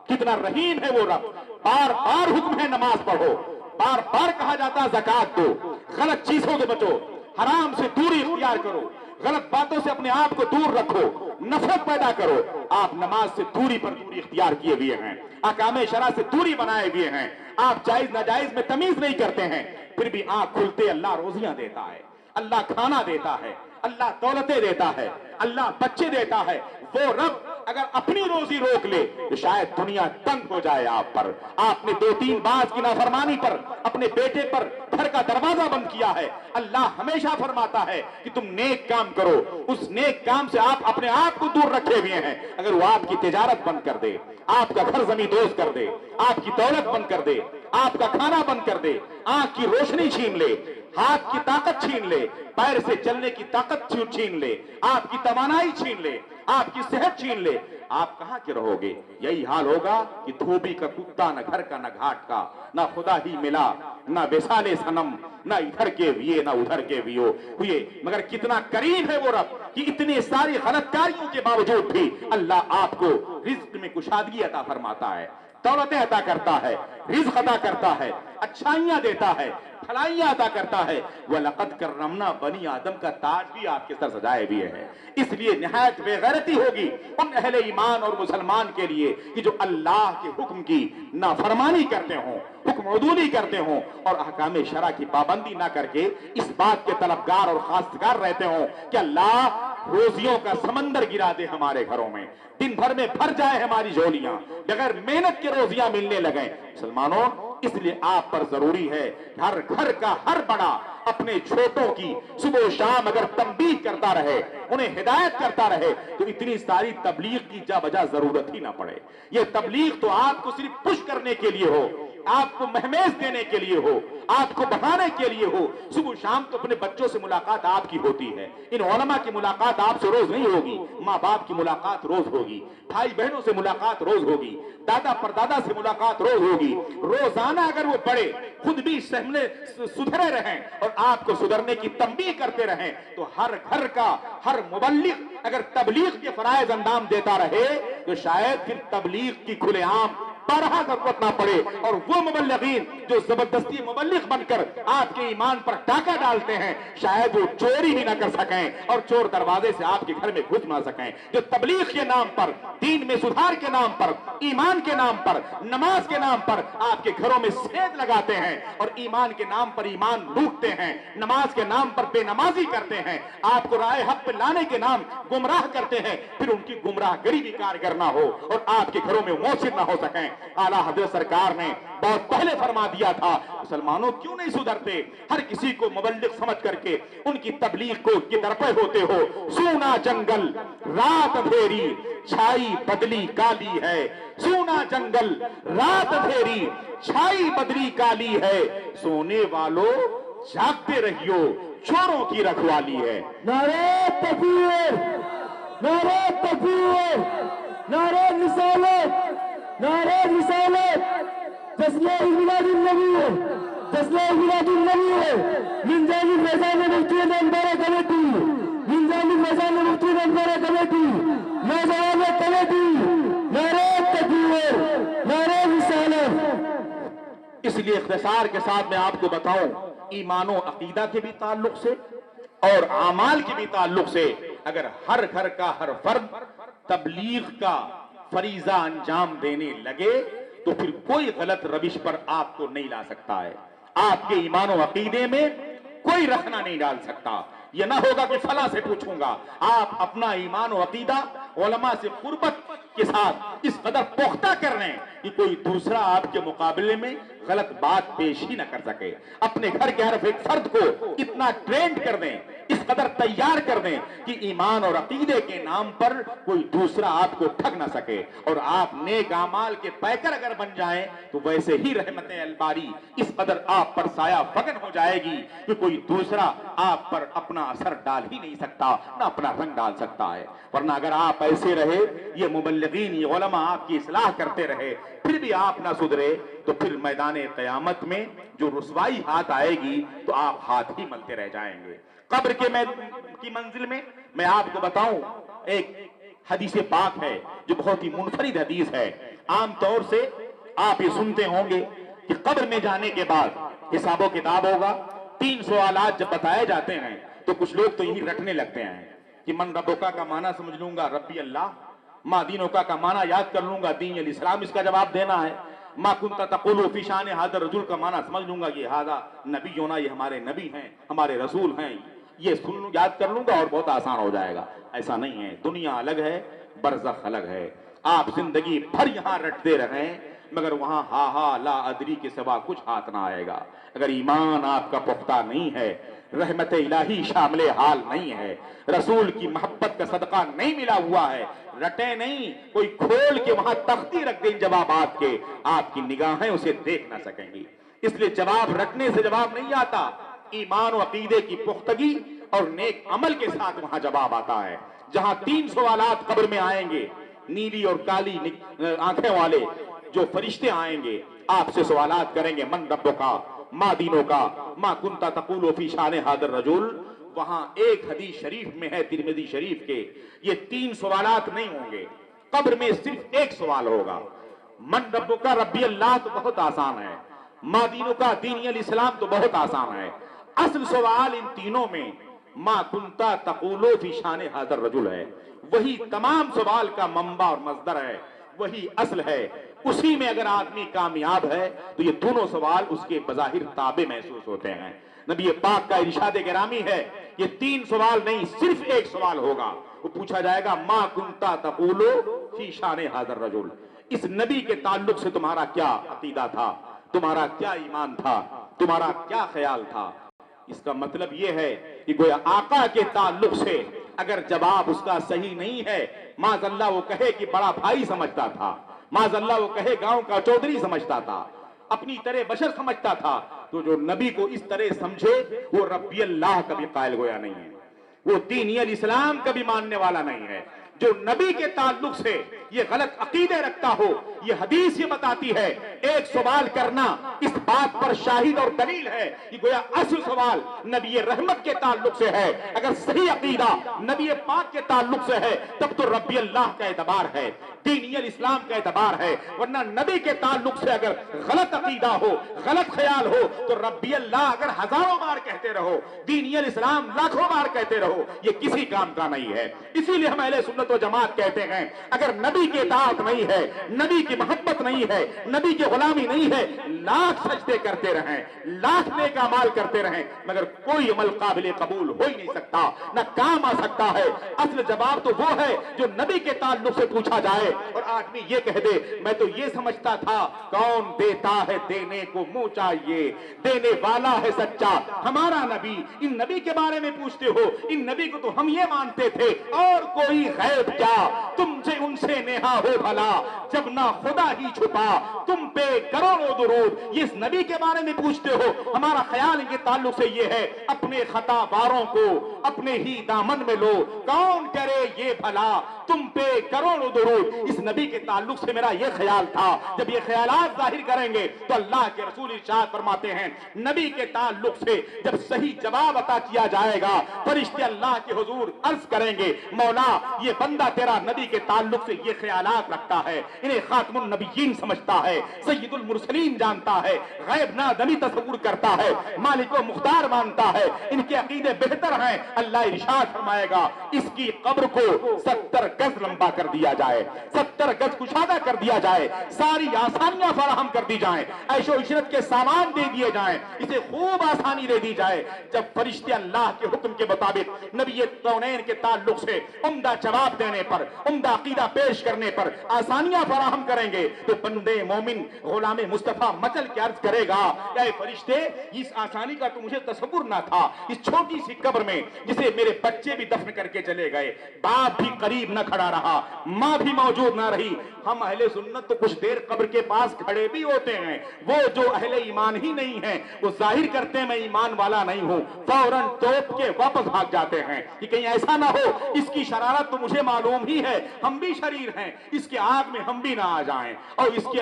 کتنا رحیم ہے وہ رب، بار بار حکم ہے نماز پڑھو، بار بار کہا جاتا ہے زکات دو، غلط چیزوں سے بچو، حرام سے دوری اختیار کرو، غلط باتوں سے اپنے آپ کو دور رکھو، نفرت پیدا کرو، آپ نماز سے دوری پر دوری اختیار کیے ہوئے ہیں، احکام شرع سے دوری بنائے ہوئے ہیں، آپ جائز ناجائز میں تمیز نہیں کرتے ہیں، پھر بھی آنکھ کھلتے اللہ روزیاں دیتا ہے، اللہ کھانا دیتا ہے، اللہ دولتیں دیتا ہے، اللہ بچے دیتا ہے، وہ رب اگر اپنی روزی روک لے تو شاید دنیا تنگ ہو جائے آپ پر۔ آپ نے 2-3 باز کی نافرمانی پر اپنے بیٹے پر گھر کا دروازہ بند کیا ہے، اللہ ہمیشہ فرماتا ہے کہ تم نیک کام کرو، اس نیک کام سے آپ اپنے آپ کو دور رکھے ہوئے ہیں، اگر وہ آپ کی تجارت بند کر دے، آپ کا گھر زمین دوز کر دے، آپ کی دولت بند کر دے، آپ کا کھانا بند کر دے، آنکھ کی روشنی چھین لے، ہاتھ کی طاقت چھین لے، پیر سے چلنے کی طاقت چھین لے، آپ کی توانائی چھین لے، آپ کی صحت چھین لے، آپ کہاں کے رہو گے؟ یہی حال ہوگا کہ دھوبی کا کتا، نہ گھر کا نہ گھاٹ کا، نہ خدا ہی ملا، نہ وصال صنم، نہ ادھر کے ویے نہ ادھر کے ویو ہوئے، مگر کتنا کریم ہے وہ رب کہ اتنی ساری غلط کاریوں کے باوجود بھی اللہ آپ کو رزق میں کشادگی عطا فرماتا ہے، دولتیں عطا کرتا ہے، رزق عطا کرتا ہے، اچھائیاں دیتا ہے، بھلائیاں عطا کرتا ہے۔ وَلَقَدْ كَرَّمْنَا بَنِي آدم کا تاج بھی آپ کے سر سجائے بھی ہے، اس لیے نہایت بے غیرتی ہوگی ان اہل ایمان اور مسلمان کے لیے کہ جو اللہ کے حکم کی نافرمانی کرتے ہوں، حکم عدولی کرتے ہوں اور احکام شرع کی پابندی نہ کر کے اس بات کے طلبگار اور خواستگار رہتے ہوں کہ اللہ روزیوں کا سمندر گرا دے ہمارے گھروں میں، دن بھر میں بھر جائے ہماری جھولیاں، بغیر محنت کے روزیاں ملنے لگیں۔ مسلمانوں اس لیے آپ پر ضروری ہے ہر گھر کا ہر بڑا اپنے چھوٹوں کی صبح و شام اگر تنبیہ کرتا رہے، انہیں ہدایت کرتا رہے تو اتنی ساری تبلیغ کی جا بجا ضرورت ہی نہ پڑے۔ یہ تبلیغ تو آپ کو صرف پش کرنے کے لیے ہو، آپ کو مہمیز دینے کے لیے ہو، آپ کو بڑھانے کے لیے ہو۔ صبح شام تو اپنے بچوں سے ملاقات آپ کی ہوتی ہے، ان علماء کی ملاقات آپ سے روز نہیں ہوگی، ماں باپ کی ملاقات روز ہوگی، بھائی بہنوں سے ملاقات روز ہوگی، دادا پردادا سے ملاقات روز ہوگی۔ روزانہ اگر وہ بڑے خود بھی سدھرے رہیں اور آپ کو سدھرنے کی تنبیہ کرتے رہیں تو ہر گھر کا ہر مبلغ اگر تبلیغ کے فرائض انجام دیتا رہے تو شاید پھر تبلیغ کی کھلے عام بارہا ضرورت نہ پڑے، اور وہ مبلغین جو زبردستی مبلغ بن کر آپ کے ایمان پر ڈاکہ ڈالتے ہیں شاید وہ چوری بھی نہ کر سکیں اور چور دروازے سے آپ کے گھر میں گھس نہ سکیں۔ جو تبلیغ کے نام پر، دین میں سدھار کے نام پر، ایمان کے نام پر، نماز کے نام پر آپ کے گھروں میں سید لگاتے ہیں اور ایمان کے نام پر ایمان لوٹتے ہیں، نماز کے نام پر بے نمازی کرتے ہیں، آپ کو رائے حق پہ لانے کے نام گمراہ کرتے ہیں، پھر ان کی گمراہ گری بھی کارگر نہ ہو اور آپ کے گھروں میں مؤثر نہ ہو سکیں۔ اعلیٰ حضرت سرکار نے بہت پہلے فرما دیا تھا مسلمانوں کیوں نہیں سدھرتے؟ ہر کسی کو مبلغ سمجھ کر کے ان کی تبلیغ کو یہ درپے ہوتے ہو۔ سونا جنگل رات اندھیری چھائی بدلی کالی ہے، سونا جنگل رات اندھیری چھائی بدلی کالی ہے، سونے والوں جاگتے رہیو چوروں کی رکھوالی ہے۔ نعرہ تکبیر، نعرہ تکبیر، نعرہ رسالت، نعرہ رسالت، تسلیہ میلاد النبی، تسلیہ میلاد النبی، من جانب رضا مفتی انبارہ کمیٹی، من جانب رضا مفتی انبارہ کمیٹی، لیے اختصار کے ساتھ میں آپ کو بتاؤں، ایمان و عقیدہ کے بھی تعلق سے اور اعمال کے بھی تعلق سے اگر ہر گھر کا ہر فرد تبلیغ کا فریضہ انجام دینے لگے تو پھر کوئی غلط روش پر آپ کو نہیں لا سکتا ہے. آپ کے ایمان و عقیدے میں کوئی رخنا نہیں ڈال سکتا. یہ نہ ہوگا کہ فلاں سے پوچھوں گا. آپ اپنا ایمان و عقیدہ علماء سے قربت کے ساتھ اس قدر پختہ کر رہے ہیں کہ کوئی دوسرا آپ کے مقابلے میں غلط بات پیش ہی نہ کر سکے. اپنے گھر کے ہر ایک فرد کو اتنا ٹرینڈ کر دیں، اس قدر تیار کر دیں کہ ایمان اور عقیدے کے نام پر کوئی دوسرا آپ کو ٹھگ نہ سکے. اور آپ نیک اعمال کے پیکر اگر بن جائیں تو ویسے ہی رحمت الباری اس قدر آپ پر سایہ فگن ہو جائے گی کہ کوئی دوسرا آپ پر اپنا اثر ڈال ہی نہیں سکتا، نہ اپنا رنگ ڈال سکتا ہے. ورنہ اگر آپ ایسے رہے، یہ مبلغین، یہ علماء آپ کی اصلاح کرتے رہے، پھر بھی آپ نہ سدھرے، تو پھر میدان قیامت میں جو رسوائی ہاتھ آئے گی تو آپ ہاتھ ہی ملتے رہ جائیں گے. قبر کی منزل میں میں آپ کو بتاؤں، ایک حدیث پاک ہے جو بہت ہی منفرد حدیث ہے. عام طور سے آپ یہ سنتے ہوں گے کہ قبر میں جانے کے بعد حساب و کتاب ہوگا. 3 سوالات جب بتائے جاتے ہیں تو کچھ لوگ تو یہی رٹنے لگتے ہیں کہ من ربکا کا معنی سمجھ لوں گا ربی اللہ، ما دینوکا کا معنی یاد کر لوں گا دین الاسلام اس کا جواب دینا ہے، ما کنت تقول فی شان ھذا الرجل کا معنی سمجھ لوں گا یہ ھذا نبینا، یہ ہمارے نبی ہیں، ہمارے رسول ہیں، یہ سن یاد کر لوں گا اور بہت آسان ہو جائے گا. ایسا نہیں ہے. دنیا الگ ہے، برزخ الگ ہے. آپ زندگی بھر یہاں رٹتے رہیں مگر وہاں ہا ہا لا ادری کے سوا کچھ ہاتھ نہ آئے گا. اگر ایمان آپ کا پختہ نہیں ہے، رحمت الہی شامل حال نہیں ہے، رسول کی محبت کا صدقہ نہیں ملا ہوا ہے، رٹے نہیں، کوئی کھول کے وہاں تختی رکھ دیں جوابات کے، آپ کی نگاہیں اسے دیکھ نہ سکیں گی. اس لیے جواب رٹنے سے جواب نہیں آتا، ایمان و عقیدے کی پختگی اور نیک عمل کے ساتھ وہاں جواب آتا ہے. جہاں 3 سوالات قبر میں آئیں گے، نیلی اور کالی آنکھیں والے جو فرشتے آئیں گے، آپ سے سوالات کریں گے من ربکا، ما دینوکا، ما کنت تقول فی شان ھذا الرجل. وہاں ایک حدیث شریف میں ہے ترمذی شریف کے، یہ 3 سوالات نہیں ہوں گے. قبر میں صرف ایک سوال ہوگا. من ربکا ربی اللہ تو بہت آسان ہے، ما دینوکا دین الاسلام تو بہت آسان ہے. اصل سوال ان تینوں میں ما کنت تقول فی شان ھذا الرجل ہے. وہی تمام سوال کا منبع اور مصدر ہے، وہی اصل ہے. اسی میں اگر آدمی کامیاب ہے تو یہ دونوں سوال اس کے بظاہر تابع محسوس ہوتے ہیں. نبی پاک کا ارشاد گرامی ہے یہ 3 سوال نہیں، صرف ایک سوال ہوگا. وہ پوچھا جائے گا ما کنت تقول فی شان ھذا الرجل، اس نبی کے تعلق سے تمہارا کیا عقیدہ تھا، تمہارا کیا ایمان تھا، تمہارا کیا خیال تھا. اس کا مطلب یہ ہے کہ گویا آقا کے تعلق سے اگر جواب اس کا صحیح نہیں ہے، معاذ اللہ وہ کہے کہ بڑا بھائی سمجھتا تھا، معاذ اللہ وہ کہے گاؤں کا چودھری سمجھتا تھا، اپنی طرح بشر سمجھتا تھا، تو جو نبی کو اس طرح سمجھے وہ ربی اللہ کا بھی قائل گویا نہیں ہے، وہ دین الاسلام کا بھی ماننے والا نہیں ہے. جو نبی کے تعلق سے یہ غلط عقیدے رکھتا ہو، یہ حدیث یہ بتاتی ہے ایک سوال کرنا اس بات پر شاہد اور دلیل ہے کہ گویا اصل سوال نبی رحمت کے تعلق سے ہے. اگر صحیح عقیدہ نبی پاک کے تعلق سے ہے تب تو ربی اللہ کا اعتبار ہے، دین الاسلام کا اعتبار ہے. ورنہ نبی کے تعلق سے اگر غلط عقیدہ ہو، غلط خیال ہو تو ربی اللہ اگر ہزاروں بار کہتے رہو، دین الاسلام لاکھوں بار کہتے رہو، یہ کسی کام کا نہیں ہے. اسی لیے ہم اہل سنت و جماعت کہتے ہیں اگر نبی کی اطاعت نہیں ہے، نبی کی محبت نہیں ہے، نبی کی غلامی نہیں ہے، لاکھ سجدے کرتے رہیں، لاکھ نیک اعمال کرتے رہیں، مگر کوئی عمل قابل قبول ہو ہی نہیں سکتا، نہ کام آ سکتا ہے. اصل جواب تو وہ ہے جو نبی کے تعلق سے پوچھا جائے اور آدمی یہ کہہ دے میں تو یہ سمجھتا تھا کون دیتا ہے دینے کو منہ چاہیے، دینے والا ہے سچا ہمارا نبی. ان نبی کے بارے میں پوچھتے ہو، ان نبی کو تو ہم یہ مانتے تھے، اور کوئی غیب کیا تم سے ان سے نہا ہو بھلا، جب نہ خدا ہی چھپا تم پہ کروڑوں درود. اس نبی کے بارے میں پوچھتے ہو، ہمارا خیال ان کے تعلق سے یہ ہے اپنے خطا باروں کو اپنے ہی دامن میں لو، کون کرے یہ بھلا تم پہ کروڑوں درود. اس نبی کے تعلق سے میرا یہ خیال تھا. جب یہ خیالات ظاہر کریں گے تو اللہ کے رسول ارشاد فرماتے ہیں نبی کے تعلق سے جب صحیح جواب عطا کیا جائے گا فرشتے اللہ کے حضور عرض کریں گے مولا یہ بندہ تیرا نبی نبی کے تعلق سے یہ خیالات رکھتا ہے، انہیں خاتم النبیین سمجھتا ہے، سید المرسلین جانتا ہے، غیب نادمی تصور کرتا ہے، مالک و مختار مانتا ہے، ان کے عقیدے بہتر ہیں، اللہ ارشاد فرمائے گا اس کی قبر کو 70 گز لمبا کر دیا جائے، 70 گز کشادہ کر دیا جائے، ساری آسانیاں فراہم کر دی جائیں، عیش و عشرت کے سامان دے دیے جائیں، اسے خوب آسانی دے دی جائے۔ جب فرشتے اللہ کے حکم کے مطابق نبی کونین کے تعلق سے عمدہ جواب دینے پر، عمدہ عقیدہ پیش کرنے پر آسانیاں فراہم کریں گے تو بندے مومن غلام مصطفیٰ مچل کے عرض کرے گا، اے فرشتے اس آسانی کا تو مجھے تصور نہ تھا، اس چھوٹی سی قبر میں جسے میرے بچے بھی دفن کر کے چلے گئے، باپ بھی قریب نہ کھڑا رہا، ماں بھی موجود نہ رہی، ہم اہل سنت تو کچھ دیر قبر کے پاس کھڑے بھی ہوتے ہیں، وہ جو اہل ایمان ہی نہیں ہیں وہ ظاہر کرتے ہیں میں ایمان والا نہیں ہوں، فوراً توپ کے واپس بھاگ جاتے ہیں کہ کہیں ایسا نہ ہو اس کی شرارت تو مجھے معلوم ہی ہے، ہم بھی شریر ہیں، اس کے آگ میں ہم بھی نہ آ جائیں اور اس کی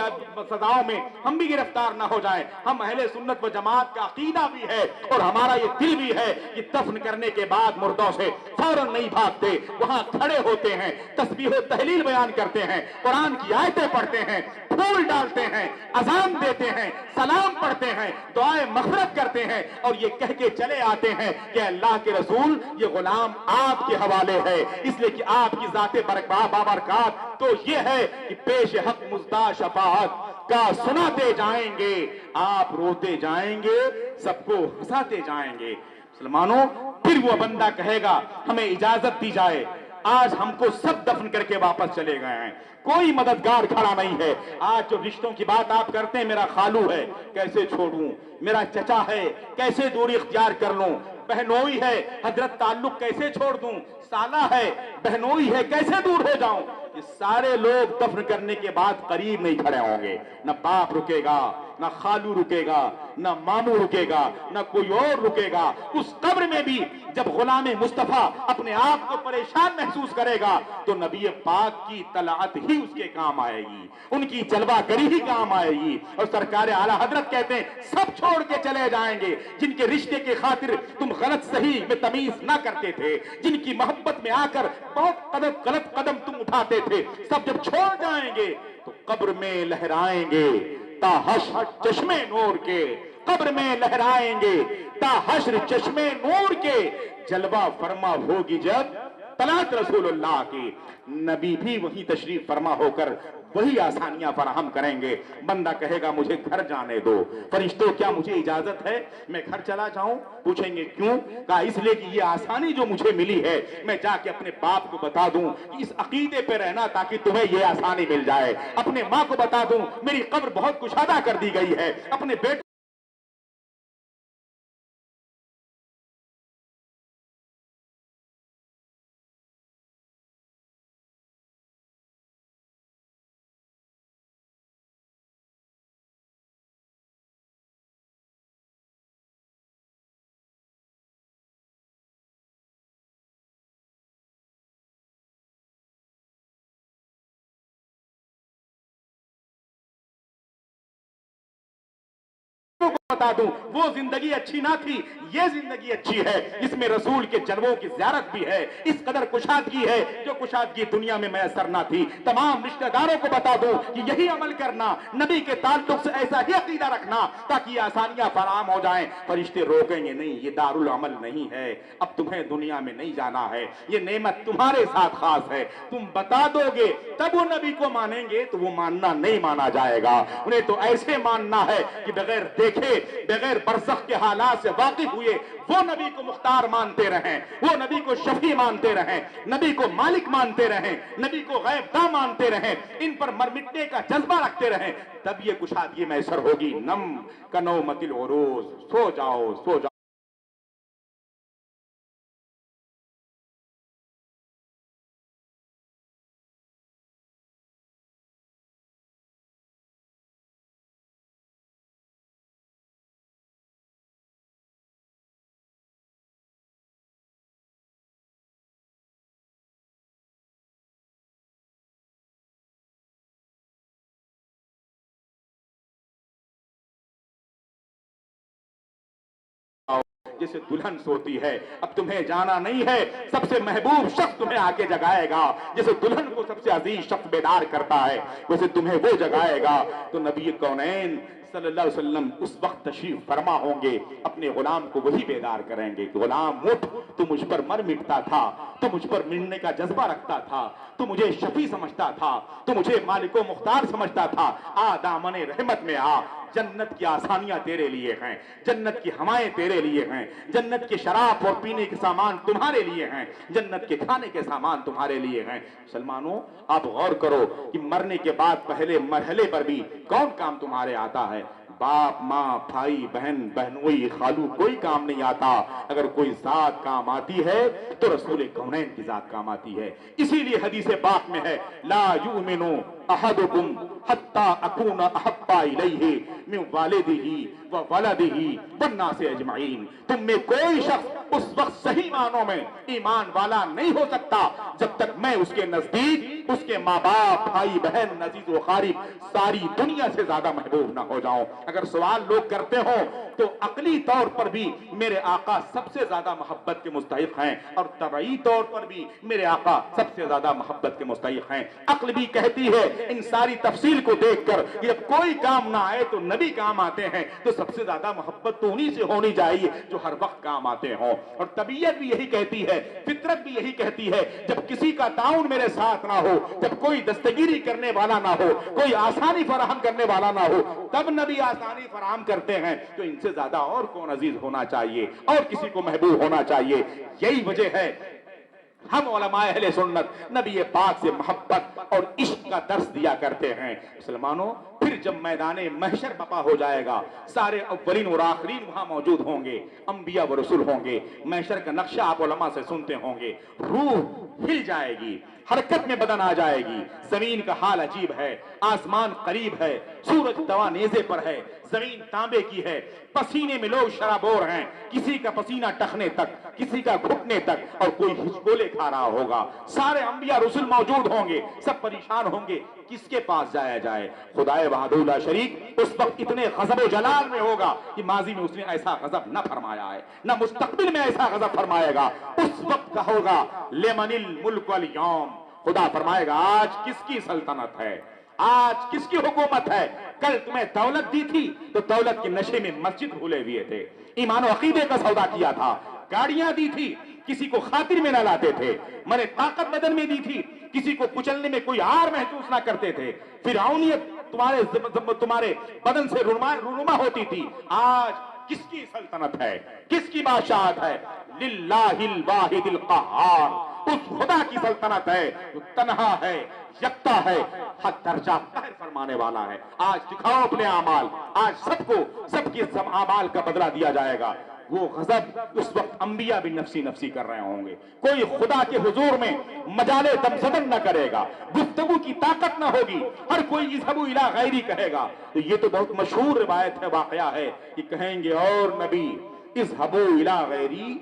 سزاؤں میں ہم بھی گرفتار نہ ہو جائیں۔ ہم اہل سنت و جماعت کا عقیدہ بھی ہے اور ہمارا یہ دل بھی ہے کہ دفن کرنے کے بعد مردوں سے فوراً نہیں بھاگتے، وہاں کھڑے ہوتے ہیں، تسبیح و تحلیل بیان کرتے ہیں، قرآن کی آیتیں پڑھتے ہیں، پھول ڈالتے ہیں، اذان دیتے ہیں، سلام پڑھتے ہیں، دعائیں مغفرت کرتے ہیں اور یہ کہہ کے چلے آتے ہیں کہ اللہ کے رسول یہ غلام آپ کے حوالے ہے، اس لیے کہ آپ کی ذات بابرکات تو یہ ہے کہ پیش حق مزدہ شفاعت کا سناتے جائیں گے، آپ روتے جائیں گے، سب کو ہنساتے جائیں گے۔ مسلمانوں پھر وہ بندہ کہے گا ہمیں اجازت دی جائے، آج ہم کو سب دفن کر کے واپس چلے گئے ہیں، کوئی مددگار کھڑا نہیں ہے، آج جو رشتوں کی بات آپ کرتے ہیں، میرا خالو ہے کیسے چھوڑوں، میرا چچا ہے کیسے دوری اختیار کر لوں، بہنوئی ہے حضرت تعلق کیسے چھوڑ دوں، سالہ ہے بہنوئی ہے کیسے دور ہو جاؤں، یہ سارے لوگ دفن کرنے کے بعد قریب نہیں کھڑے ہوں گے، نہ باپ رکے گا، نہ خالو رکے گا، نہ مامو رکے گا، نہ کوئی اور رکے گا۔ اس قبر میں بھی جب غلام مصطفیٰ اپنے آپ کو پریشان محسوس کرے گا تو نبی پاک کی طلعت ہی اس کے کام آئے گی، ان کی جلوہ گری ہی کام آئے گی، اور سرکار اعلیٰ حضرت کہتے ہیں سب چھوڑ کے چلے جائیں گے، جن کے رشتے کے خاطر تم غلط صحیح میں تمیز نہ کرتے تھے، جن کی محبت میں آ کر بہت غلط قدم تم اٹھاتے تھے، سب جب چھوڑ جائیں گے تو قبر میں لہرائیں گے تا حشر چشمے نور کے، قبر میں لہرائیں گے تا حشر چشمے نور کے، جلوہ فرما ہوگی جب طلعت رسول اللہ کی، نبی بھی وہی تشریف فرما ہو کر وہی آسانیاں فراہم کریں گے۔ بندہ کہے گا مجھے گھر جانے دو، فرشتوں کیا مجھے اجازت ہے میں گھر چلا جاؤں؟ پوچھیں گے کیوں؟ کہا اس لیے کہ یہ آسانی جو مجھے ملی ہے میں جا کے اپنے باپ کو بتا دوں کہ اس عقیدے پہ رہنا تاکہ تمہیں یہ آسانی مل جائے، اپنے ماں کو بتا دوں میری قبر بہت کشادہ کر دی گئی ہے، اپنے بیٹے کو بتا دوں وہ زندگی اچھی نہ تھی، یہ زندگی اچھی ہے، اس میں رسول کے جلووں کی زیارت بھی ہے، اس قدر کشادگی ہے جو کشادگی دنیا میں میسر نہ تھی۔ تمام رشتہ داروں کو بتا دوں کہ یہی عمل کرنا، نبی کے تعلق سے ایسا ہی عقیدہ رکھنا تاکہ یہ آسانیاں فراہم ہو جائیں۔ فرشتے روکیں گے نہیں، یہ دارالعمل نہیں ہے، اب تمہیں دنیا میں نہیں جانا ہے، یہ نعمت تمہارے ساتھ خاص ہے، تم بتا دو گے تب وہ نبی کو مانیں گے تو وہ ماننا نہیں مانا جائے گا، انہیں تو ایسے ماننا ہے کہ بغیر دیکھے بغیر برزخ کے حالات سے واقف ہوئے وہ نبی کو مختار مانتے رہیں، وہ نبی کو شفیع مانتے رہیں، نبی کو مالک مانتے رہیں، نبی کو غیب داں مانتے رہیں، ان پر مٹنے کا جذبہ رکھتے رہیں، تب یہ کشادگی میسر ہوگی۔ نم کنومت العروس، سو جاؤ سو جاؤ۔ جیسے دلہن سوتی ہے. اب تمہیں جانا نہیں ہے, سب سے محبوب شخص تمہیں آگے جگائے گا. جیسے دلہن کو سب سے عزیز شخص بیدار کرتا ہے ویسے تمہیں وہ جگائے گا. تو نبی کونین صلی اللہ علیہ وسلم اس وقت تشریف فرما ہوں گے, اپنے غلام کو وہی بیدار کریں گے کہ غلام اٹھ, تو مجھ پر مر مٹتا تھا, تو مجھ پر ملنے کا جذبہ رکھتا تھا, تو مجھے شفیع سمجھتا تھا, تو مجھے مالک و مختار سمجھتا تھا. آ دامن رحمت میں آ, جنت کی آسانیاں تیرے لیے ہیں, جنت کی ہوائیں تیرے لیے ہیں, جنت کے شراب اور پینے کے سامان تمہارے لیے ہیں, جنت کے کھانے کے سامان تمہارے لیے ہیں. مسلمانوں آپ غور کرو کہ مرنے کے بعد پہلے مرحلے پر بھی کون کام تمہارے آتا ہے؟ باپ, ماں, بھائی, بہن, بہنوئی, خالو, کوئی کام نہیں آتا. اگر کوئی ذات کام آتی ہے تو رسول کونین کی ذات کام آتی ہے. اسی لیے حدیث پاک میں ہے لا یؤمن احدکم حتی اکون احب الیہ من والدہ وولدہ والناس اجمعین. تم میں کوئی شخص اس وقت صحیح معنوں میں ایمان والا نہیں ہو سکتا جب تک میں اس کے نزدیک اس کے ماں باپ, بھائی بہن, عزیز و قریب, ساری دنیا سے زیادہ محبوب نہ ہو جاؤں. اگر سوال لوگ کرتے ہوں تو عقلی طور پر بھی میرے آقا سب سے زیادہ محبت کے مستحق ہیں, اور طبعی طور پر بھی میرے آقا سب سے زیادہ محبت کے مستحق ہیں. عقل بھی کہتی ہے ان ساری تفصیل کو دیکھ کر کہ جب کوئی کام نہ آئے تو نبی کام آتے ہیں, تو سب سے زیادہ محبت تو انہی سے ہونی چاہیے جو ہر وقت کام آتے ہوں. اور طبیعت بھی یہی کہتی ہے, فطرت بھی یہی کہتی ہے, جب کسی کا تعاون میرے ساتھ نہ ہو, جب کوئی دستگیری کرنے والا نہ ہو, کوئی آسانی فراہم کرنے والا نہ ہو, تب نبی آسانی فراہم کرتے ہیں. تو ان سے زیادہ اور کون عزیز ہونا چاہیے, اور کسی کو محبوب ہونا چاہیے. یہی وجہ ہے ہم علماء اہل سنت نبی پاک سے محبت اور عشق کا درس دیا کرتے ہیں. مسلمانوں پھر جب میدان محشر بپا ہو جائے گا, سارے اولین اور آخرین وہاں موجود ہوں گے, انبیاء و رسول ہوں گے. محشر کا نقشہ آپ علماء سے سنتے ہوں گے. روح ہل جائے گی, حرکت میں بدن آ جائے گی. زمین کا حال عجیب ہے, آسمان قریب ہے, سورج دوا نیزے پر ہے, زمین تانبے کی ہے, پسینے میں لوگ شرابور ہیں, کسی کا پسینہ ٹخنے تک, کسی کا گھٹنے تک, اور کوئی ہچکولے کھا رہا ہوگا. سارے انبیاء رسول موجود ہوں گے, سب پریشان ہوں گے کس کے پاس جایا جائے. خدائے وحدہ لا شریک اس وقت اتنے غضب و جلال میں ہوگا کہ ماضی میں اس نے ایسا غضب نہ فرمایا ہے, نہ مستقبل میں ایسا غضب فرمائے گا. اس وقت کا ہوگا لمن الملک اليوم, خدا فرمائے گا آج کس کی سلطنت ہے, آج کس کی حکومت ہے. کل تمہیں دولت دی تھی تو دولت کے نشے میں مسجد بھولے ہوئے تھے, ایمان و عقیدے کا سودا کیا تھا. گاڑیاں دی تھی, کسی کو خاطر میں نہ لاتے تھے. میں نے طاقت بدن میں دی تھی, کسی کو کچلنے میں کوئی آر محسوس نہ کرتے تھے. فرعونیت تمہارے بدن سے رونما ہوتی تھی. آج کس کی سلطنت ہے, کس کی بادشاہت ہے؟ للہ الواحد القہار, اس خدا کی سلطنت ہے جو تنہا ہے, یکتا ہے, حد درجہ قہر فرمانے والا ہے. آج دکھاؤ اپنے اعمال, آج سب کو سب کے اعمال کا بدلہ دیا جائے گا. وہ غضب اس وقت انبیاء بھی نفسی نفسی کر رہے ہوں گے. کوئی خدا کے حضور میں مجالے دم زدن نہ کرے گا, گفتگو کی طاقت نہ ہوگی, ہر کوئی اذهبوا الی غیری کہے گا. تو یہ تو بہت مشہور روایت ہے, واقعہ ہے کہ کہیں گے اور نبی اذهبوا الی غیری,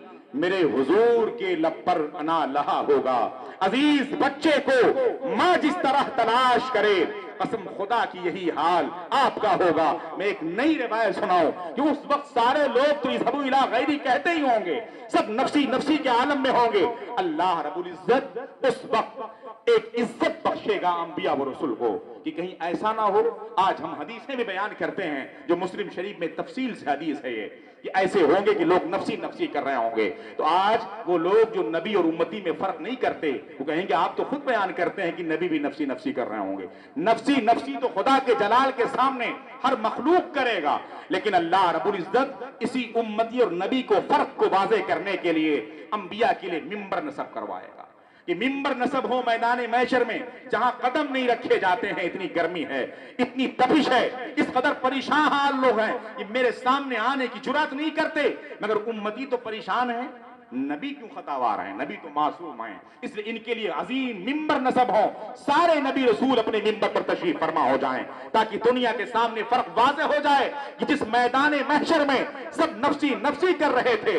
میرے حضور کے لب پر انا لہا ہوگا. عزیز بچے کو ماں جس طرح تلاش کرے, قسم خدا کی یہی حال آپ کا ہوگا. میں ایک نئی روایت سناؤں کہ اس وقت سارے لوگ تو اذهبوا الی غیری کہتے ہی ہوں گے, سب نفسی نفسی کے عالم میں ہوں گے. اللہ رب العزت اس وقت ایک عزت بخشے گا انبیاء و رسول کو کہ کہیں ایسا نہ ہو. آج ہم حدیثیں بھی بیان کرتے ہیں, جو مسلم شریف میں تفصیل سے حدیث ہے, یہ کہ ایسے ہوں گے کہ لوگ نفسی نفسی کر رہے ہوں گے. تو آج وہ لوگ جو نبی اور امتی میں فرق نہیں کرتے, وہ کہیں گے آپ تو خود بیان کرتے ہیں کہ نبی بھی نفسی نفسی کر رہے ہوں گے. نفسی نفسی تو خدا کے جلال کے سامنے ہر مخلوق کرے گا, لیکن اللہ رب العزت اسی امتی اور نبی کو فرق کو واضح کرنے کے لیے انبیاء کے لیے ممبر نصب کروائے گا کہ ممبر نصب ہو میدان محشر میں, جہاں قدم نہیں رکھے جاتے ہیں. اتنی گرمی ہے, اتنی تپش ہے, اس قدر پریشان حال لوگ ہیں کہ میرے سامنے آنے کی جرات نہیں کرتے. مگر امتی تو پریشان ہیں, نبی کیوں خطاوار ہیں, نبی تو معصوم ہیں. اس لیے ان کے لیے عظیم ممبر نصب ہوں, سارے نبی رسول اپنے ممبر پر تشریف فرما ہو جائیں, تاکہ دنیا کے سامنے فرق واضح ہو جائے کہ جس میدان محشر میں سب نفسی نفسی کر رہے تھے,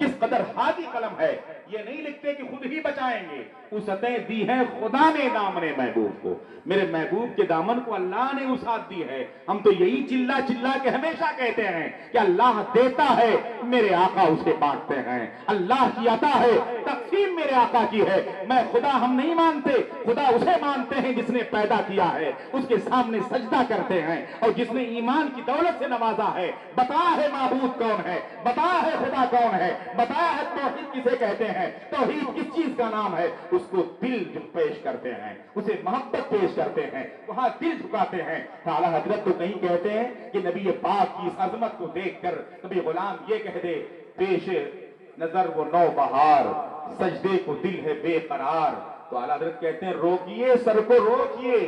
کس قدر ہادی قلم ہے. یہ نہیں لکھتے کہ خود ہی بچائیں گے، وسعتیں دی ہیں خدا نے دامن محبوب کو. میرے محبوب کے دامن کو اللہ نے وسعت دی ہے. ہم تو یہی چلا چلا کے ہمیشہ کہتے ہیں کہ اللہ دیتا ہے، میرے آقا اسے بانٹتے ہیں. اللہ کی عطا ہے، تقسیم میرے آقا کی ہے. میں خدا ہم نہیں مانتے، خدا اسے مانتے ہیں جس نے پیدا کیا ہے، اس کے سامنے سجدہ کرتے ہیں. اور جس نے ایمان کی دولت سے نوازا ہے، بتایا ہے معبود کون ہے، بتایا ہے خدا کون ہے، بتایا ہے توحید کسے کہتے ہیں، توحید کس چیز کا نام ہے، اس کو دل پیش کرتے ہیں، اسے محبت پیش کرتے ہیں، وہاں دل جھکاتے ہیں. اعلیٰ حضرت تو کہیں کہتے ہیں کہ نبی پاک کی اس عظمت کو دیکھ کر کبھی غلام یہ کہہ دے، پیش نظر وہ نو بہار، سجدے کو دل ہے بے قرار. تو اعلیٰ حضرت کہتے ہیں روکیے سر کو روکیے،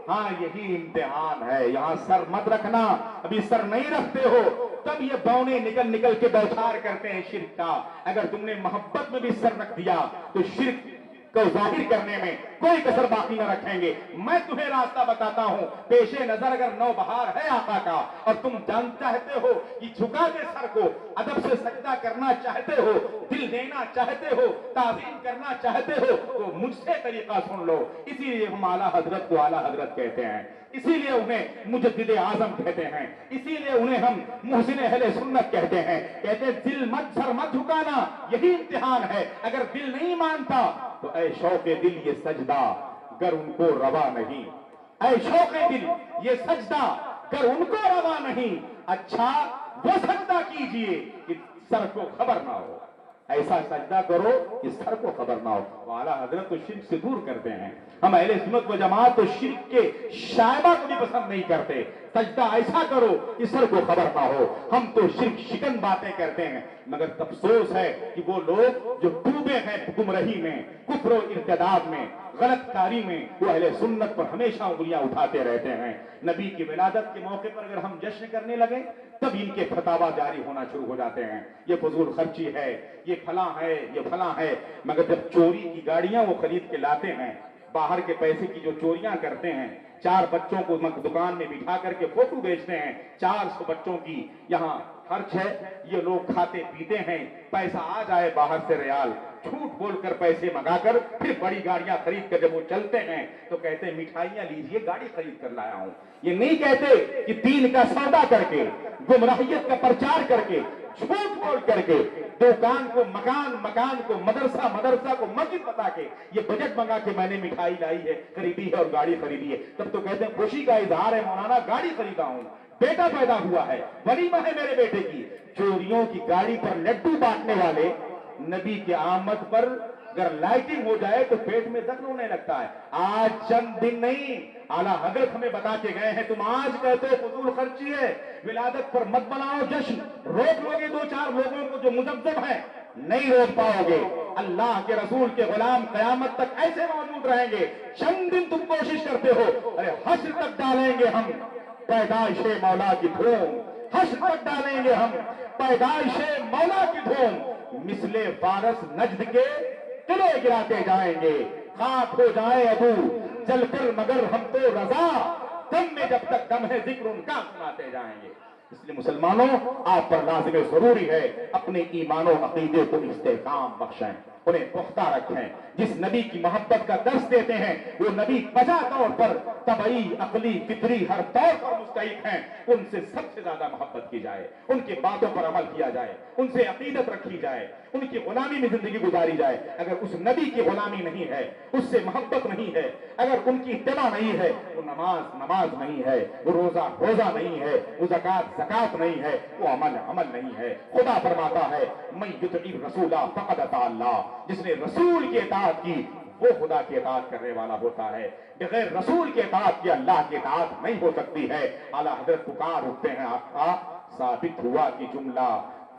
ہاں یہی امتحان ہے، یہاں سر مت رکھنا. ابھی سر نہیں رکھتے ہو تب یہ بونے نکل نکل کے بوچھار کرتے ہیں شرک کا. اگر تم نے محبت میں بھی سر رکھ دیا تو شرک کو ظاہر کرنے میں کوئی کسر باقی نہ رکھیں گے. میں تمہیں راستہ بتاتا ہوں، پیش نظر اگر نو بہار ہے آقا کا اور تم جان چاہتے ہو کہ جھکا دے سر کو، ادب سے سجدہ کرنا چاہتے ہو، دل دینا چاہتے ہو، تعظیم کرنا چاہتے ہو، تو مجھ سے طریقہ سن لو. اسی لیے ہم اعلیٰ حضرت کو اعلیٰ حضرت کہتے ہیں، اسی لیے انہیں مجدد اعظم کہتے ہیں، اسی لیے انہیں ہم محسن اہل سنت کہتے ہیں. کہتے ہیں دل مت سر مت جھکانا، یہی امتحان ہے. اگر دل نہیں مانتا تو اے شوق دل یہ سجدہ گر ان کو روا نہیں، اے شوق دل یہ سجدہ گر ان کو روا نہیں. اچھا وہ سجدہ کیجئے کہ سر کو خبر نہ ہو، ایسا سجدہ کرو کہ سر کو خبر نہ ہو. اعلیٰ حضرت تو شرک سے دور کرتے ہیں. ہم اہل سنت و جماعت تو شرک کے شائبہ کو بھی پسند نہیں کرتے. سجدہ ایسا کرو کہ سر کو خبر نہ ہو. ہم تو شرک شکن باتیں کرتے ہیں، مگر افسوس ہے کہ وہ لوگ جو ڈوبے ہیں گمراہی میں، کفر و ارتداد میں، غلط کاری میں، وہ اہل سنت پر ہمیشہ انگلیاں اٹھاتے رہتے ہیں. نبی کی ولادت کے موقع پر اگر ہم جشن کرنے لگے تب ان کے فتاوا جاری ہونا شروع ہو جاتے ہیں. یہ فضول خرچی ہے، یہ فلاں ہے، یہ فلاں ہے. مگر جب چوری کی گاڑیاں وہ خرید کے لاتے ہیں، باہر کے پیسے کی جو چوریاں کرتے ہیں، 4 بچوں کو دکان میں بٹھا کر کے فوٹو بیچتے ہیں، 400 بچوں کی یہاں خرچ ہے، یہ لوگ کھاتے پیتے ہیں، پیسہ آ جائے باہر سے ریال، جھوٹ بول کر پیسے منگا کر پھر بڑی گاڑیاں خرید کر جب وہ چلتے ہیں تو کہتے ہیں مٹھائیاں لیجئے، گاڑی خرید کر لایا ہوں. یہ نہیں کہتے کہ دین کا سودا کر کے، گمراہیت کا پرچار کر کے، جھوٹ بول کر کے، دکان کو مکان، مکان کو مدرسہ، مدرسہ کو مسجد بتا کے یہ بجٹ منگا کے میں نے مٹھائی لائی ہے، خریدی ہے اور گاڑی خریدی ہے. تب تو کہتے ہیں خوشی کا اظہار ہے مولانا، گاڑی خریدا ہوں، بیٹا پیدا ہوا ہے، ولیمہ ہے میرے بیٹے کی. چوریوں کی گاڑی پر لڈو بانٹنے والے نبی کے آمد پر اگر لائٹنگ ہو جائے تو پیٹ میں درد ہونے لگتا ہے. آج چند دن نہیں، اعلیٰ حضرت ہمیں بتا کے گئے ہیں، تم آج کہتے ہو فضول خرچی ہے، ولادت پر مت بناؤ جشن، روک لو گے 2-4 لوگوں کو جو مذبذب ہیں، نہیں روک پاؤ گے. اللہ کے رسول کے غلام قیامت تک ایسے موجود رہیں گے. چند دن تم کوشش کرتے ہو، ارے حشر تک ڈالیں گے ہم پیدائش مولا کی دھوم، حشر تک ڈالیں گے ہم پیدائش مولا کی دھوم. مثل فارس نجد کے قلعے گراتے جائیں گے، خاک ہو جائے ابو جل کر مگر ہم تو رضا، دم میں جب تک دم ہے ذکر ان کا سناتے جائیں گے. اس لیے مسلمانوں، آپ پر لازم ضروری ہے اپنے ایمان و عقیدے کو استحکام بخشیں، انہیں پختہ رکھیں. جس نبی کی محبت کا درس دیتے ہیں وہ نبی بجا طور پر طبعی، عقلی، فطری ہر طور پر مستحق ہیں. ان سے سب سے زیادہ محبت کی جائے، ان کی باتوں پر عمل کیا جائے، ان سے عقیدت رکھی جائے، ان کی غلامی میں زندگی گزاری جائے. اگر اس نبی کی غلامی نہیں ہے، اس سے محبت نہیں ہے، اگر ان کی اتباع نہیں ہے، وہ نماز نہیں ہے، وہ روزہ نہیں ہے، وہ زکات نہیں ہے، وہ عمل نہیں ہے. خدا فرماتا ہے من یطع الرسول فقد اطاع اللہ، جس نے رسول کی اطاعت کی وہ خدا کی اطاعت کرنے والا ہوتا ہے. بغیر رسول کی اطاعت کی اللہ کی اطاعت نہیں ہو سکتی ہے. اعلیٰ حضرت پکار اٹھتے ہیں، آقا ثابت ہوا کہ جملہ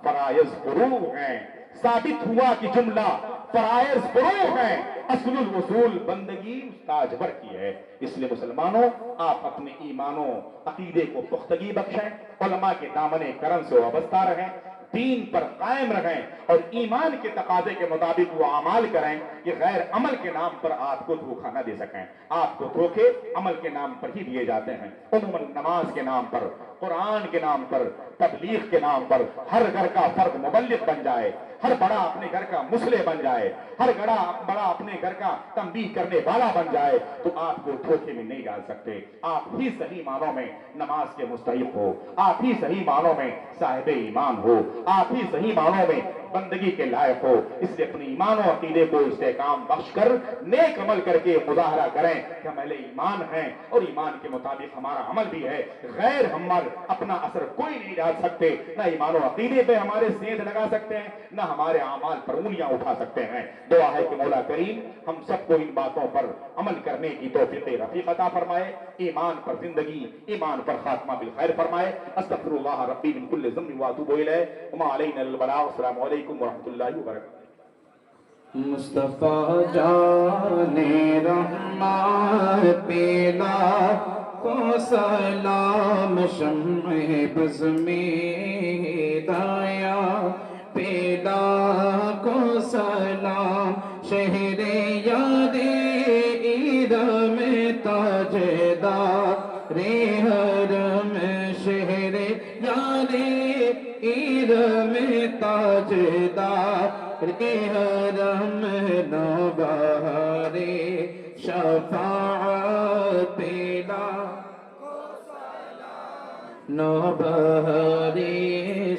فرائض فروع ہیں، ثابت ہوا کہ جملہ فرائض فروع ہیں، اصل الوصول بندگی استاج بھر کی ہے. اس لیے مسلمانوں، آپ اپنے ایمان و عقیدے کو پختگی بخشیں، علماء کے دامن کرم سے وابستہ رہیں، دین پر قائم رہیں اور ایمان کے تقاضے کے مطابق وہ اعمال کریں کہ غیر عمل کے نام پر آپ کو دھوکہ نہ دے سکیں. آپ کو دھوکے عمل کے نام پر ہی دیے جاتے ہیں، عموماً نماز کے نام پر، قرآن کے نام پر، تبلیغ کے نام پر ہر گھر کا فرد مبلغ بن جائے، ہر بڑا اپنے گھر کا مصلح بن جائے، ہر بڑا اپنے گھر کا تنبیہ کرنے والا بن جائے، تو آپ کو دھوکے میں نہیں ڈال سکتے۔ آپ ہی صحیح معنوں میں نماز کے مستحق ہو، آپ ہی صحیح معنوں میں صاحب ایمان ہو، آپ ہی صحیح معنوں میں بندگی کے لائق ہو۔ اس لیے اپنے ایمان و عقیدے کو استحکام بخش کر نیک عمل کر کے مظاہرہ کریں کہ ہم اہل ایمان ہیں اور ایمان کے مطابق ہمارا عمل بھی ہے۔ غیر ہم پر اپنا اثر کوئی نہیں ڈال سکتے، نہ ایمان و عقیدے پہ ہمارے سینت لگا سکتے ہیں، نہ ہمارے اعمال پر انگلیاں اٹھا سکتے ہیں۔ دعا ہے کہ مولا کریم ہم سب کو ان باتوں پر عمل کرنے کی توفیق رفیق عطا فرمائے، ایمان پر زندگی، ایمان پر خاتمہ بالخیر فرمائے۔ استغفر اللہ ربی من کل ذنب واتوب الیہ وما علینا الا البلاغ۔ السلام علیکم ورحمۃ اللہ وبرکاتہ۔ مصطفیٰ جان رحمت پیلا کو سلام، شمع بز میں ہدایا پیلا کو سلام، شہر یاد عید میں تاجدار حرم، شہر یاد عید میں تاجدار حرم، نوبہار شفاعت پیلا نوبہار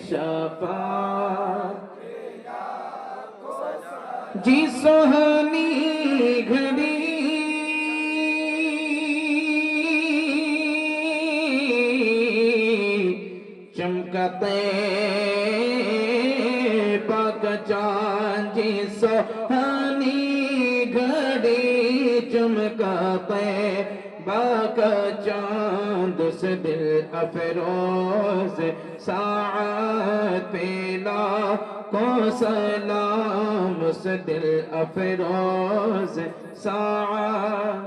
شفاعت جی سہانی گھڑی چمکتے پاک چاند جی سہانی گھڑی چمکتے پاک چاند، اس دل افروز ساعت پیلا کو سلام، اس دل افروز ساعت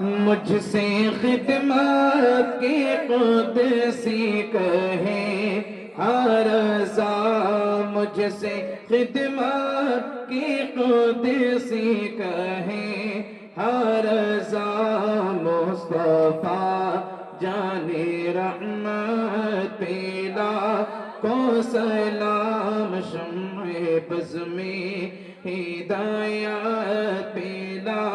مجھ سے خدمت کی قدسی کہے ہر زاں، مجھ سے خدمت کی قدسی کہے ہر زاں، مصطفیٰ جان رحمت پیلا کو سلام، شمع بز میں ہدایت پیلا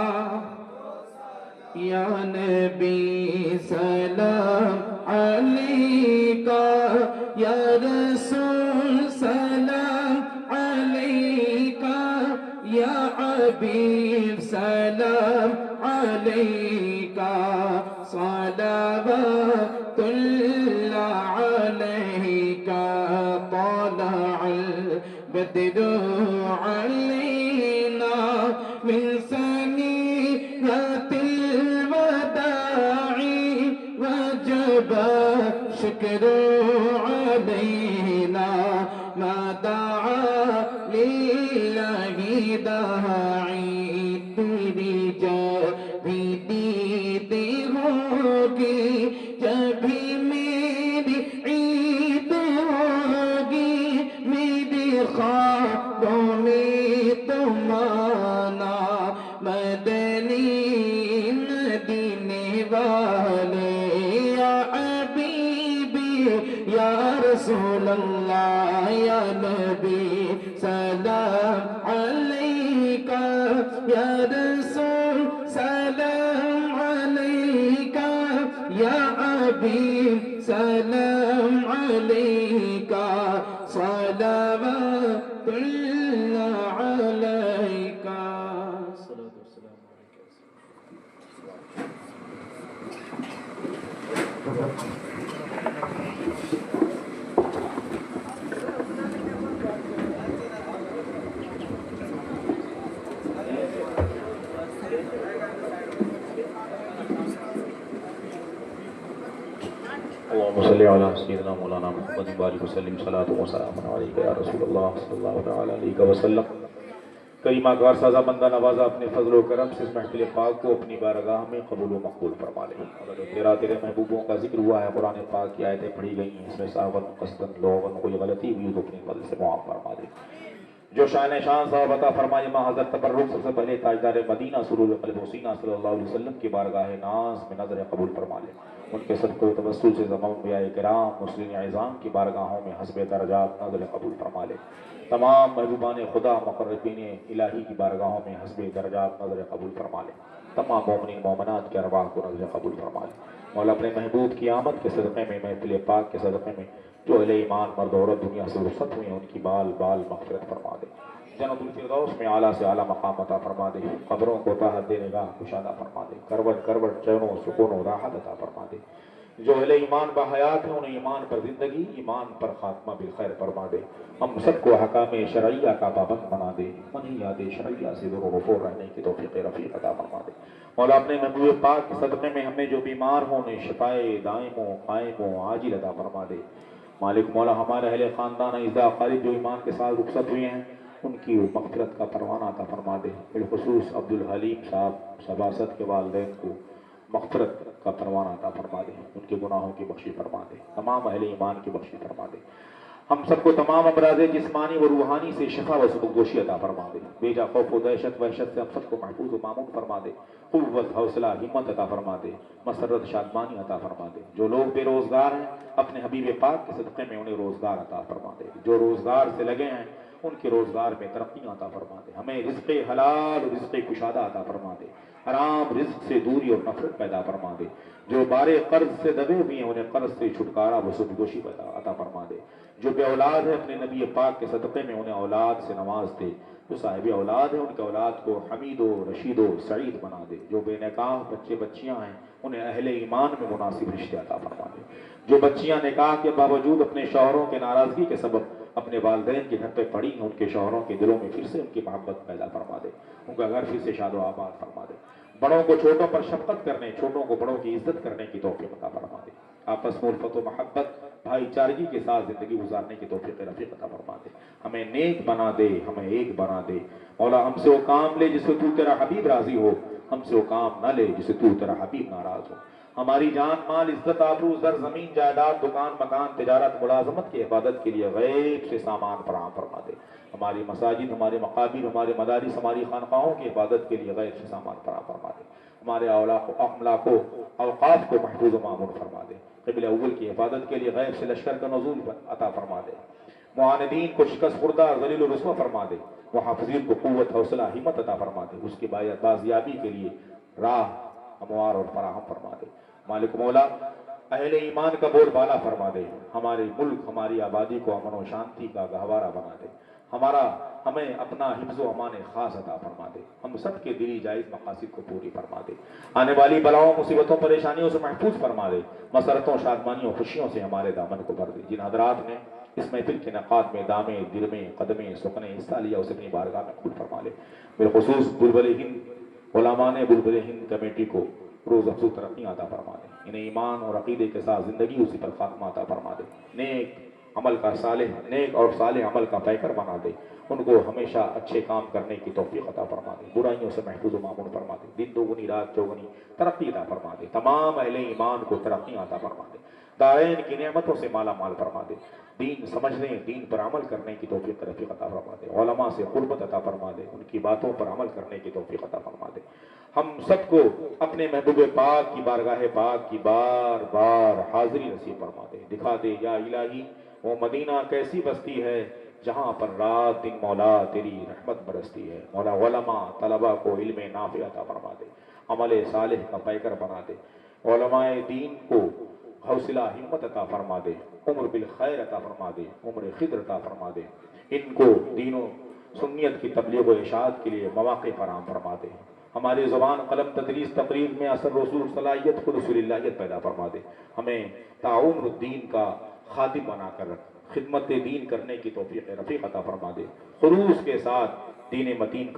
یا نبی سلام علیکہ، یا رسول سلام علیکہ، یا حبیب سلام علیکہ، صلوات اللہ علیکہ، طلع البدر علینا من ثنیۃ وجب شکر علینا، ما دعا للہ داعی، تیری جب بھی دید ہوگی، جب بھی میری عید ہوگی، میری خوابوں میں تم آنا، مدنی مدینے والے، یا حبیبی یا رسول اللہ، یا نبی سلام علیکہ، یا رسول سلام علیکہ، یا حبیب سلام علیکہ، صلوات اللہ علیکہ۔ اللهم صل على سيدنا مولانا محمد وآلہ وسلم، صلاۃ و سلام علیک یا رسول اللہ صلی اللہ تعالی علیہ وسلم۔ کریمہ کار سازہ بندہ نوازہ اپنے فضل و کرم سے اس محفل پاک کو اپنی بارگاہ میں قبول و مقبول فرما لے۔ اگر تیرے محبوبوں کا ذکر ہوا ہے، قرآن پاک کی آیتیں پڑھی گئی ہیں، اس میں ساون قصدن لوغن کوئی غلطی ہوئی تو اپنی فضل سے معاف فرما دے۔ جو شان شان صاحب عطا فرمائے ماں حضرت تبرک سب سے پہلے تاجدار مدینہ سرور قلب و سینہ صلی اللہ علیہ وسلم کی بارگاہ ناز میں نظر قبول فرما لے. ان کے صدقے و توسل سے تمام انبیاء کرام مسلمین اعظام کی بارگاہوں میں حسب درجات نظر قبول فرما لے. تمام محبوبان خدا مقربین الہی کی بارگاہوں میں حسب درجات نظر قبول فرما لے. تمام مومنین مومنات کے ارواح کو نظر قبول فرما لے. مولا اپنے محبوب کی آمد کے صدقے میں محفل پاک کے صدقے میں جو اہل ایمان مرد عورت دنیا سے رخصت ہوئے ہیں ان کی بال بال مغفرت فرما دے. جنت الفردوس میں اعلیٰ سے اعلیٰ مقام عطا فرما دے. قبروں کو طاعت دے نگاہ کشادہ فرما دے. کروٹ کروٹ چین و سکون و راحت عطا فرما دے. جو اہل ایمان باحیات ہیں انہیں ایمان پر زندگی ایمان پر خاتمہ بالخیر فرما دے. ہم سب کو حکام شرعیہ کا پابند بنا دے. منہیات شرعیہ سے دور و رفور رہنے کی توفیق رفیق عطا فرما دے. مولا اپنے محبوب پاک کے صدقے میں ہمیں جو بیمار ہوں انہیں شفائے دائم و قائم و عاجل عطا فرما دے. مالک مولا ہمارے اہل خاندان اعزاء اقارب جو ایمان کے ساتھ رخصت ہوئے ہیں ان کی مغفرت کا پروانہ عطا فرما دے. بالخصوص عبدالحلیم صاحب سباست کے والدین کو مغفرت کا پروانہ عطا فرما دے. ان کے گناہوں کی بخشی فرما دے. تمام اہل ایمان کی بخشی فرما دے. ہم سب کو تمام امراض جسمانی و روحانی سے شفا و سبکدوشی عطا فرما دے. بیجا خوف و دہشت وحشت سے ہم سب کو محفوظ و مامون فرما دے. قوت حوصلہ ہمت عطا فرما دے. مسرت شادمانی عطا فرما دے. جو لوگ بے روزگار ہیں اپنے حبیب پاک کے صدقے میں انہیں روزگار عطا فرما دے. جو روزگار سے لگے ہیں ان کے روزگار میں ترقیاں عطا فرما دے. ہمیں رزق حلال و رزق کشادہ عطا فرما دے. حرام رزق سے دوری اور نفرت پیدا فرما دے. جو بارے قرض سے دبے ہوئے ہیں انہیں قرض سے چھٹکارا و سبکدوشی عطا فرما دے. جو بے اولاد ہے اپنے نبی پاک کے صدقے میں انہیں اولاد سے نواز دے. جو صاحب اولاد ہیں ان کے اولاد کو حمید و رشید و سعید بنا دے. جو بے نکاح بچے بچیاں ہیں انہیں اہل ایمان میں مناسب رشتے عطا فرما دے. جو بچیاں نکاح کے باوجود اپنے شوہروں کے ناراضگی کے سبب اپنے والدین کے گھر پہ پڑی ہیں ان کے شوہروں کے دلوں میں پھر سے ان کی محبت پیدا فرما دے. ان کا گھر پھر سے شاد و آباد فرما دے. بڑوں کو چھوٹوں پر شفقت کرنے چھوٹوں کو بڑوں کی عزت کرنے کی توفیق عطا فرما دے. آپس میں الفت و محبت بھائی چارگی کے ساتھ زندگی گزارنے کی توفیق رفیق عطا فرما دے. ہمیں نیک بنا دے. ہمیں ایک بنا دے. مولا ہم سے وہ کام لے جس سے تو تیرا حبیب راضی ہو. ہم سے وہ کام نہ لے جس سے تو تیرا حبیب ناراض ہو. ہماری جان مال عزت آبرو زر زمین جائیداد دکان مکان تجارت ملازمت کی حفاظت کے لیے غیب سے سامان فراہم فرما دے. ہماری مساجد ہمارے مقابر ہمارے مدارس ہماری خانقاہوں کی حفاظت کے لیے غیب سے سامان فراہم فرما دے. ہمارے املاک و اوقاف کو محفوظ و معمور فرما دے. قبل اول کی حفاظت کے لیے غیب سے لشکر کا نزول عطا فرما دے. معاندین کو شکست خوردہ ذلیل و رسوا فرما دے. محافظین کو قوت حوصلہ ہمت عطا فرما دے. اس کی بازیابی کے لیے راہ ہموار اور فراہم فرما دے. مالک مولا اہل ایمان کا بول بالا فرما دے. ہمارے ملک ہماری آبادی کو امن و شانتی کا گہوارہ بنا دے. ہمیں اپنا حفظ و امان خاص عطا فرما دے. ہم سب کے دلی جائز مقاصد کو پوری فرما دے. آنے والی بلاؤں مصیبتوں پریشانیوں سے محفوظ فرما دے. مسرتوں شادمانیوں خوشیوں سے ہمارے دامن کو بھر دے. جن حضرات نے اس محفل کے انعقاد میں دامیں درمیں قدمیں سکنے حصہ لیا اسے اپنی بارگاہ میں قبول فرما لے. بالخصوص بلبل ہند علماء نے بلبل ہند کمیٹی کو روز افزو ترقی عطا فرما دے. انہیں ایمان اور عقیدے کے ساتھ زندگی اسی پر خاتمہ عطا فرما دے. نیک اور صالح عمل کا پیکر بنا دے. ان کو ہمیشہ اچھے کام کرنے کی توفیق عطا فرما دے. برائیوں سے محفوظ و معمون فرما دے. دن دوگنی رات چوگنی ترقی عطا فرما دے. تمام اہل ایمان کو ترقی عطا فرما دے. دارین کی نعمتوں سے مالا مال فرما دے. دین سمجھنے دین پر عمل کرنے کی توفیق رفیق عطا فرما دے. علماء سے قربت عطا فرما دے. ان کی باتوں پر عمل کرنے کی توفیق عطا فرما دے. ہم سب کو اپنے محبوب پاک کی بارگاہ پاک کی بار بار حاضری نصیب فرما دے. دکھا دے یا الہی وہ مدینہ کیسی بستی ہے جہاں پر رات دن مولا تیری رحمت برستی ہے. مولا علماء طلبہ کو علم نافع عطا فرما دے. عمل صالح کا پیکر بنا دے. علماء دین کو حوصلہ ہمت عطا فرما دے. عمر بالخیر عطا فرما دے. عمر خضر عطا فرما دے. ان کو دین و سنیت کی تبلیغ و اشاعت کے لیے مواقع فراہم فرما دے. ہماری زبان قلم تدریس تقریر میں اثر رسول صلاحیت کو رسول اللہیت پیدا فرما دے. ہمیں تعاون الدین کا خادم بنا کر رکھ. خدمت دین کرنے کی توفیق رفیق عطا فرما دے. خلوص کے ساتھ دین متین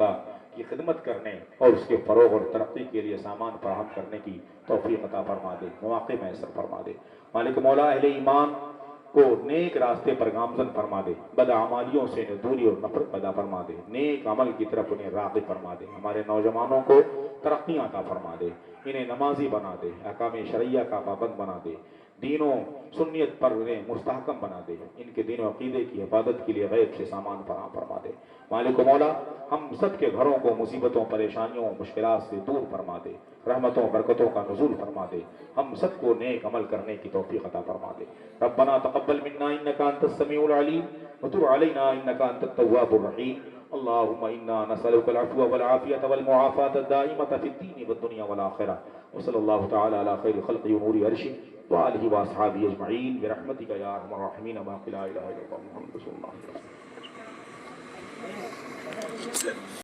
کی خدمت کرنے اور اس کے فروغ اور ترقی کے لیے سامان فراہم کرنے کی توفیق عطا فرما دے. مواقع میسر فرما دے. مالک مولا اہل ایمان کو نیک راستے پر گامزن فرما دے. بدعمالیوں سے دوری اور نفرت پیدا فرما دے. نیک عمل کی طرف انہیں راغب فرما دے. ہمارے نوجوانوں کو ترقی عطا فرما دے. انہیں نمازی بنا دے، احکام شرعیہ کا پابند بنا دے، دین و سنیت پر انہیں مستحکم بنا دے، ان کے دین و عقیدے کی حفاظت کے لیے غیب سے سامان فراہم فرما دے۔ مالک و مولا ہم سب کے گھروں کو مصیبتوں، پریشانیوں، مشکلات سے دور فرما دے، رحمتوں برکتوں کا نزول فرما دے، ہم سب کو نیک عمل کرنے کی توفیق عطا فرما دے۔ ربنا تقبل منا انک انت السمیع العلیم وتب علینا انک انت التواب الرحیم۔ اللهم انا نسألك العفو والعافية والمعافاة الدائمة في الدين والدنيا والآخرة، وصلى الله تعالى على خير خلق ونور عرشه وآله وأصحابه أجمعين برحمتك يا أرحم الراحمين ما لا إله إلا الله محمد رسول الله۔